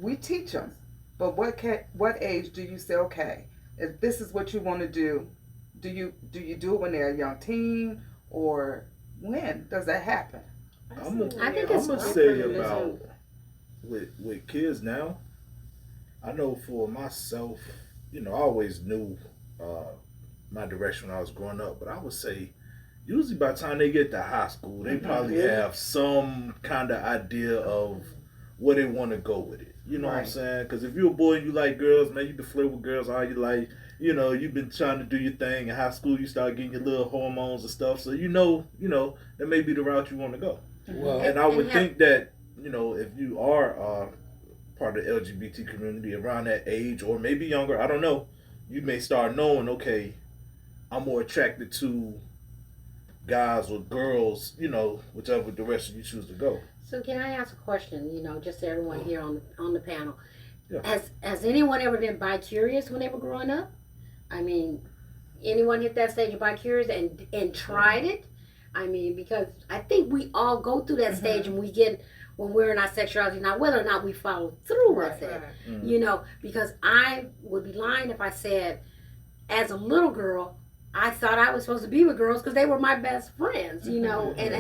We teach them, but what age do you say, okay, if this is what you want to do, do you do it when they're a young teen, or when does that happen? I'm I think gonna it's say different. about with kids now. I know for myself, you know, I always knew my direction when I was growing up, but I would say usually by the time they get to high school, they probably have some kind of idea of where they want to go with it. You know what I'm Right. saying? Because if you're a boy and you like girls, man, you been flirting with girls all your life. You know, you've been trying to do your thing. In high school, you start getting your little hormones and stuff. So you know, that may be the route you want to go. Well, And I would have- think that, you know, if you are part of the LGBT community around that age or maybe younger, I don't know, you may start knowing, okay, I'm more attracted to guys or girls, you know, whichever direction you choose to go. So can I ask a question, you know, just to everyone here on the panel? Yeah. Has anyone ever been bi-curious when they were growing up? I mean, anyone hit that stage of bi-curious and tried it? I mean, because I think we all go through that stage and when we're in our sexuality. Now, whether or not we follow through with it, you know, because I would be lying if I said, as a little girl, I thought I was supposed to be with girls because they were my best friends, you know, and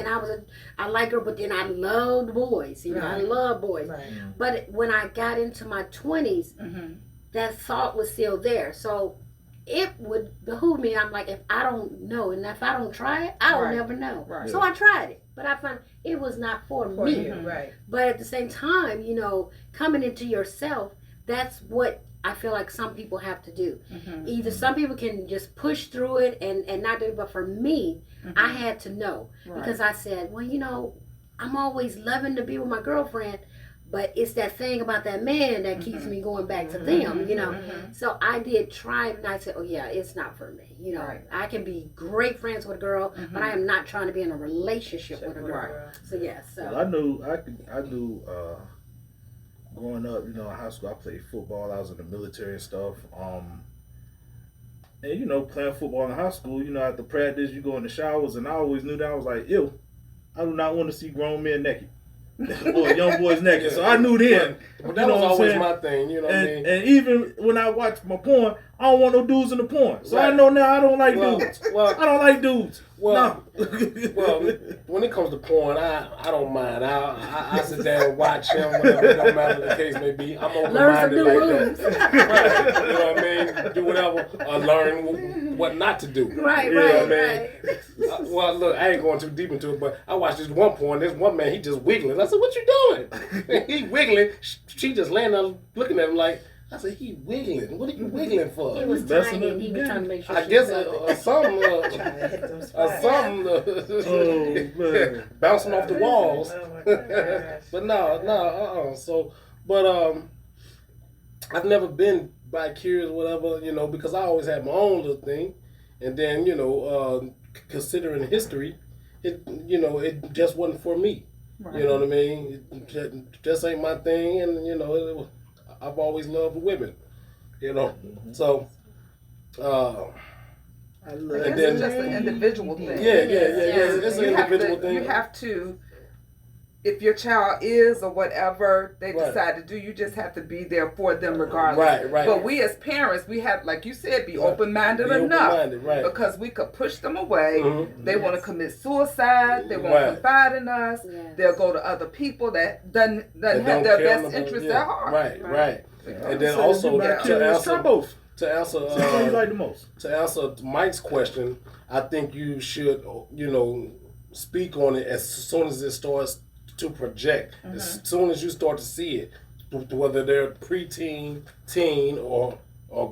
I like her, but then I loved boys, you know, I love boys. Right. But when I got into my 20s, that thought was still there. So it would behoove me. I'm like, if I don't know, and if I don't try it, I will never know. Right. So I tried it, but I found it was not for me. Right. But at the same time, you know, coming into yourself, that's what I feel like some people have to do. Either some people can just push through it and not do it, but for me, I had to know. Because I said, well, you know, I'm always loving to be with my girlfriend, but it's that thing about that man that keeps me going back to them, you know. So I did try it, and I said, oh yeah, it's not for me. You know, I can be great friends with a girl, but I am not trying to be in a relationship with a girl. So yeah, so. Well, I knew growing up, you know, in high school, I played football. I was in the military and stuff. And, you know, playing football in high school, you know, after practice, you go in the showers, and I always knew that. I was like, ew, I do not want to see grown men naked. Or young boys naked. So I knew then. But that was always my thing, you know what I mean? And even when I watch my porn, I don't want no dudes in the porn. So I know now I don't like dudes. Well, I don't like dudes. Well, well, when it comes to porn, I don't mind. I sit there and watch him, whatever, no matter the case may be. I'm open-minded like that. Right. You know what I mean? Do whatever. Or learn what not to do. Right, you know right, what I mean? Well, look, I ain't going too deep into it, but I watched this one porn. This one man, he just wiggling. I said, what you doing? He wiggling. She just laying there looking at him like, I said, he wiggling. What are you wiggling for? He was tiny and he was trying to make sure I guess something, bouncing off the walls. But no. So, but I've never been bi-curious, whatever, you know, because I always had my own little thing. And then, you know, considering history, it just wasn't for me. Right. You know what I mean? It just ain't my thing, and you know, I've always loved women. You know, so. I love it. It's just an individual thing. Yeah. It's an individual thing. You have to, if your child is or whatever they decide to do, you just have to be there for them regardless. Right. But we as parents, we have, like you said, be open-minded enough. Because we could push them away. They want to commit suicide. They won't confide in us. They'll go to other people that doesn't have their best interest at heart. Right. And then also to answer Mike's question, I think you should, you know, speak on it as soon as it starts to project. As soon as you start to see it, whether they're preteen, teen, or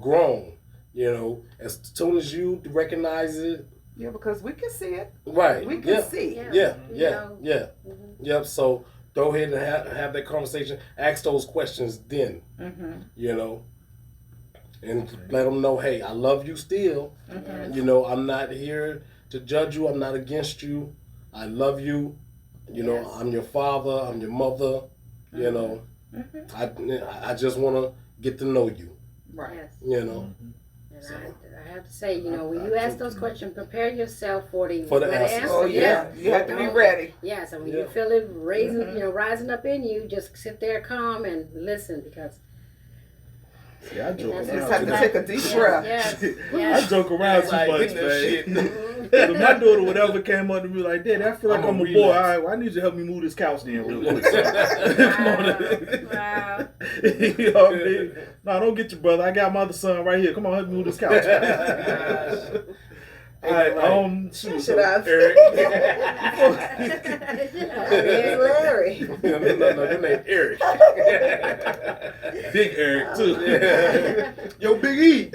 grown, you know, as soon as you recognize it. Yeah, because we can see it. Right. We can see. Yep. So go ahead and have that conversation. Ask those questions then. You know. And let them know, hey, I love you still. You know, I'm not here to judge you. I'm not against you. I love you. You know, I'm your father. I'm your mother. You know, I just want to get to know you. Right. Yes. You know. And so, I have to say, you know, when you ask those questions, prepare yourself for the answer. Oh yeah, you have to be ready. Yeah, so when you feel it rising up in you, just sit there calm and listen, because. Yeah, I joke around. You just have to take a deep breath. I joke around too much, man. If my daughter would ever came up to me like, Daddy, I feel like I'm a boy. All right, well, I need you to help me move this couch then real quick. Wow. You know what I mean? No, don't get your brother. I got my other son right here. Come on, help me move this couch. All right, Eric. Larry. No, their name Eric. Big Eric too. Yo, Big E.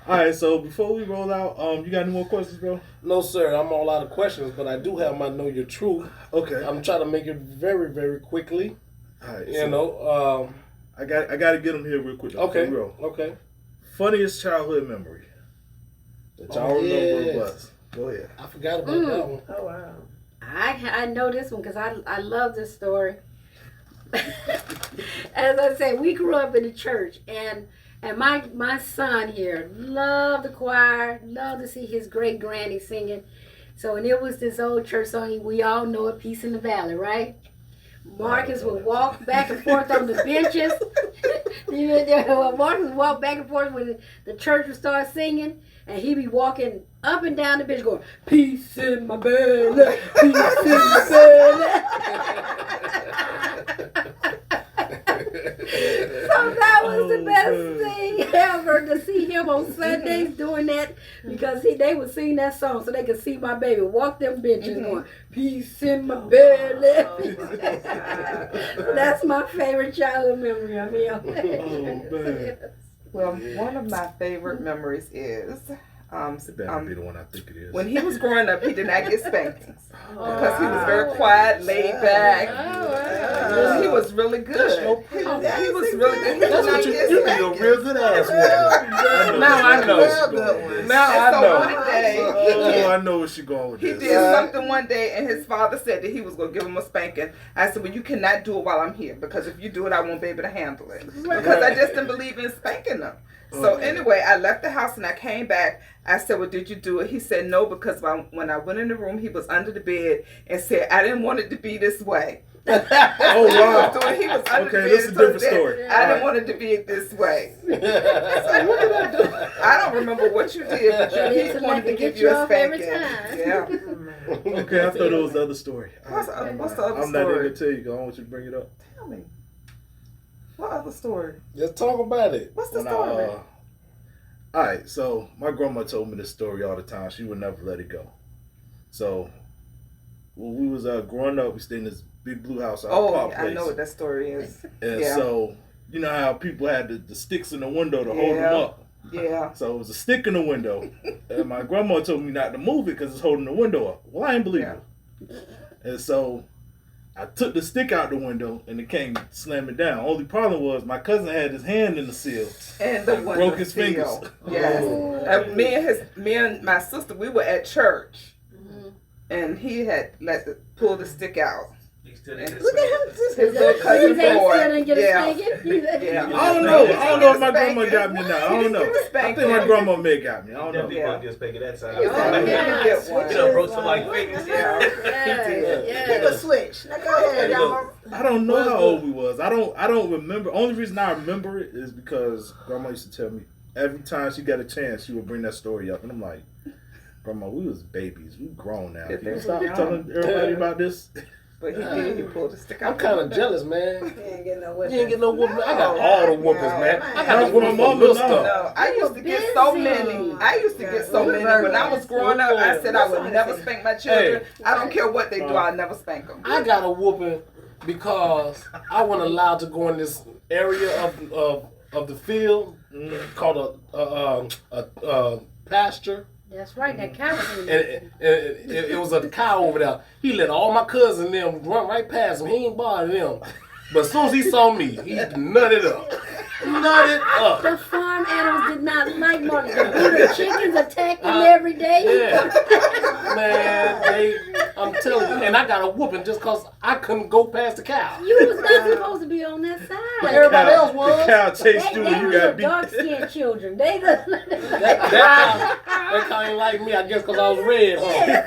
All right, so before we roll out, you got any more questions, bro? No, sir. I'm all out of questions, but I do have my Know Your Truth. Okay. I'm trying to make it very, very quickly. All right. You know, I got to get them here real quick. Okay. Funniest childhood memory that y'all remember was. Go ahead. I forgot about that one. Oh wow. I know this one because I love this story. as I say, we grew up in the church, and my son here loved the choir, loved to see his great granny singing. So, and it was this old church song, we all know it, Peace in the Valley, right? Marcus would walk back and forth on the benches. Marcus would walk back and forth when the church would start singing, and he'd be walking up and down the bench going, peace in my belly, peace in my belly. So that was the best thing ever, to see him on Sundays doing that, because they would sing that song so they could see my baby walk them benches going, peace in my belly. That's my favorite childhood memory of him. Well, one of my favorite memories is It better be the one I think it is. when he was growing up, he did not get spankings because he was very quiet, laid back. He was really good. He was really good. He That's did not what you get be a spankings. real good ass woman. Now I know. Now I So know. one day, Oh, I know where she going with he this. did something one day, and his father said that he was going to give him a spanking. I said, well, you cannot do it while I'm here, because if you do it, I won't be able to handle it. Because I just didn't believe in spanking them. So anyway, I left the house and I came back. I said, well, did you do it? He said, no, because when I went in the room, he was under the bed and said, I didn't want it to be this way. Oh, wow. He was under the Okay, bed. this is a so different story. I didn't want it to be this way. So what did I do? I don't remember what you did, but he wanted to give you a spanking. Yeah. Okay, I thought it was the other story. What's the other I'm not story? even gonna tell you. 'Cause I don't want you to bring it up. Tell me. What other story? Just talk about it. What's the When story? all right, so my grandma told me this story all the time. She would never let it go. So when we was growing up, we stayed in this big blue house out Oh, Park I Place. know what that story is. And Yeah. so you know how people had the sticks in the window to hold them up. Yeah. So it was a stick in the window, and my grandma told me not to move it because it's holding the window up. Well, I ain't believe her. And so I took the stick out the window, and it came slamming down. Only problem was my cousin had his hand in the seal. And the Broke window his sill. fingers. Yes. Oh. Me and my sister, we were at church, and he had pull the stick out. Look at him. His little cousin boy. Yeah. I don't know. I don't know if my grandma got me now. I don't know. I think my grandma may got me. I don't know. People get spanking that side. You know, broke somebody's fingers. Pick a switch. Now go ahead, y'all. I don't know how old we was. I don't remember. Only reason I remember it is because grandma used to tell me every time she got a chance, she would bring that story up, and I'm like, Grandma, we was babies. We grown now. Can you stop telling everybody about this? But he did. He pulled the stick out. I'm kind of jealous, man. He ain't getting no whipping. You ain't get no whooping. I got all the whoopings, man. I got No, the whooping my for mama, little no. stuff. No, I used to get so many. I used to get so many. When I was growing up, I said I would never spank my children. I don't care what they do. I'll never spank them. I got a whooping because I wasn't allowed to go in this area of the field called a pasture. That's right, that cow. And it was a cow over there. He let all my cousins and them run right past him. He ain't bothering them. But as soon as he saw me, he nutted up. Nutted up. The farm animals did not like Marcus. The chickens attacked him every day. Yeah. Man, I'm telling you. And I got a whooping just because I couldn't go past the cow. You was not supposed to be on that side. Everybody else was. The cow chased you They and you were got little beat. dark-skinned children. They the That cow ain't like me, I guess, because I was red. Huh?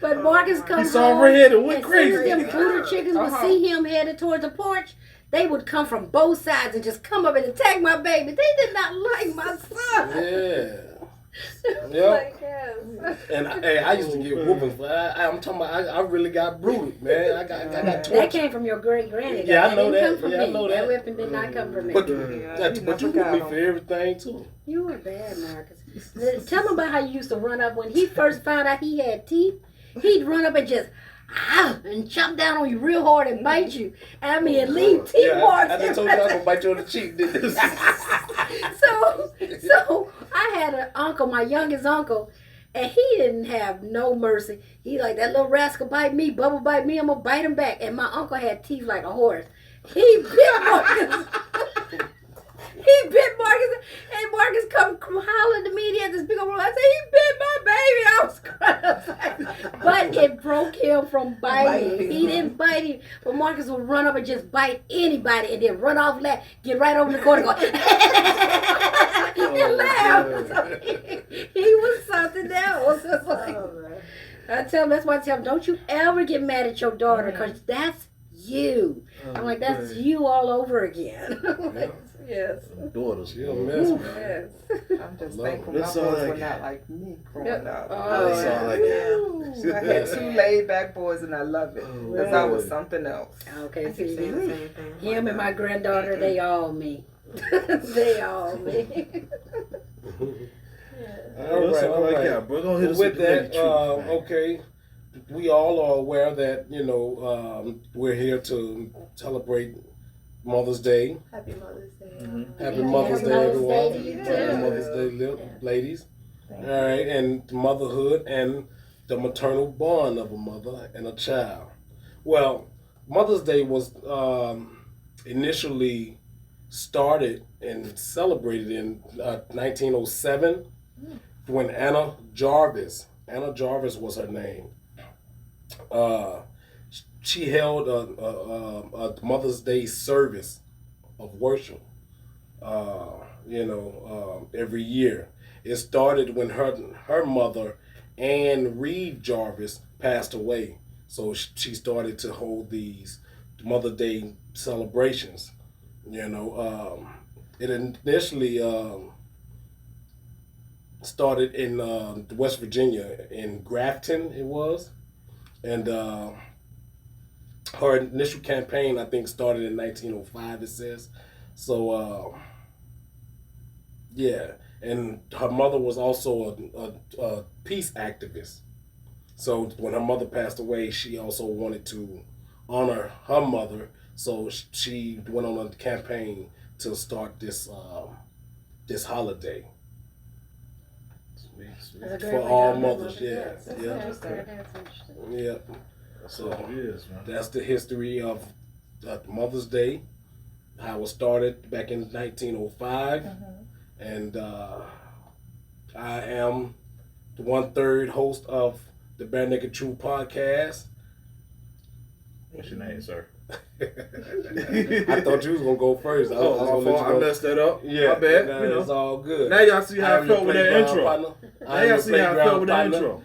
But Marcus comes He saw home, red and went as soon as crazy. them Buddha chickens would see him headed towards the porch, they would come from both sides and just come up and attack my baby. They did not like my son. Yeah. Yep. And I used to get whoopings, but I'm talking about I really got brutal, man. I got That tortured. came from your great granny. Yeah, I know didn't that. Come from Yeah, I me. know that. whipping did not come from me. But he but you never whooped me got for everything too. You were bad, Marcus. Tell him about how you used to run up when he first found out he had teeth. He'd run up and just and chop down on you real hard and bite you. I mean, leave teeth marks. I just told you I was gonna bite you on the cheek, didn't I? So I had an uncle, my youngest uncle, and he didn't have no mercy. He like, that little rascal bite me, Bubba bite me, I'm gonna bite him back. And my uncle had teeth like a horse. He bit Marcus. He bit Marcus, and Marcus come hollering to me at this big old room. I said, he bit my baby. I was crying. But it broke him from biting. He didn't bite him. But Marcus would run up and just bite anybody and then run off, get right over the corner and go, and laugh. So he was something else. It's like, I tell him, that's why I tell him, don't you ever get mad at your daughter, because that's you. I'm like, that's you all over again. Yes. Daughters. She'll mess with Yes. I'm just thankful my boys were not like me growing up. I had 2 laid back boys and I love it. Because I was something else. Okay, see, the same thing. him and my granddaughter, they all me. They all me. All right. Yeah, bro. Don't hit us With that, truth, okay, we all are aware that, we're here to celebrate Mother's Day. Happy Mother's Day. Happy Mother's Day, everyone. Happy Mother's Day, ladies. All right, and motherhood and the maternal bond of a mother and a child. Well, Mother's Day was initially started and celebrated in 1907 when Anna Jarvis was her name. She held a Mother's Day service of worship, every year. It started when her mother, Anne Reed Jarvis, passed away. So she started to hold these Mother's Day celebrations. It initially started in West Virginia, in Grafton it was. And her initial campaign, I think, started in 1905, it says. So, and her mother was also a peace activist. So when her mother passed away, she also wanted to honor her mother. So she went on a campaign to start this holiday. For all mothers, That's interesting. Yeah. So that's the history of Mother's Day, how it started back in 1905. And I am the 1/3 host of the Bare Naked Truth podcast. What's your name, sir? I thought you was going to go first. I messed that up. Yeah. My bad. Nah, it's all good. Now y'all see how I felt with that intro. Partner. Now y'all see how I felt with that intro.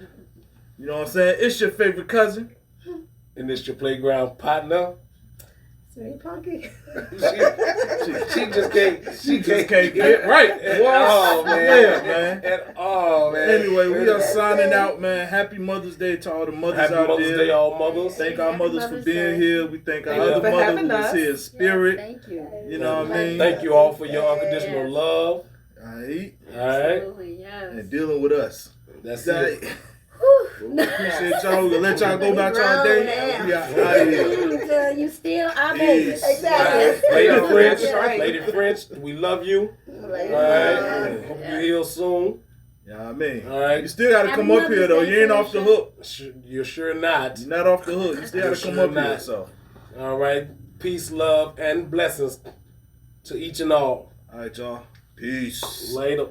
You know what I'm saying? It's your favorite cousin. And it's your playground partner. Sweet Punky. She just can't get it right. Oh man. Yeah, man. At all, man. Anyway, we are signing out, man. Happy Mother's Day to all the mothers out there. Happy Mother's Day, all mothers. Thank our mothers for being here. We thank our Thank you other for mother having who was us. here in spirit. Thank you. You know what I mean? Thank you all for your unconditional love. All right. Absolutely, yes. And dealing with us. That's That- it. We appreciate y'all. We'll let y'all go about y'all day. We out here. You still our baby. Exactly. Lady French, we love you. All right. Hope you heal soon. Yeah, I mean. All right. You still got to come up here, though. You ain't off the hook. You're sure not. You're not off the hook. You still got to come up here. So. All right. Peace, love, and blessings to each and all. All right, y'all. Peace. Later.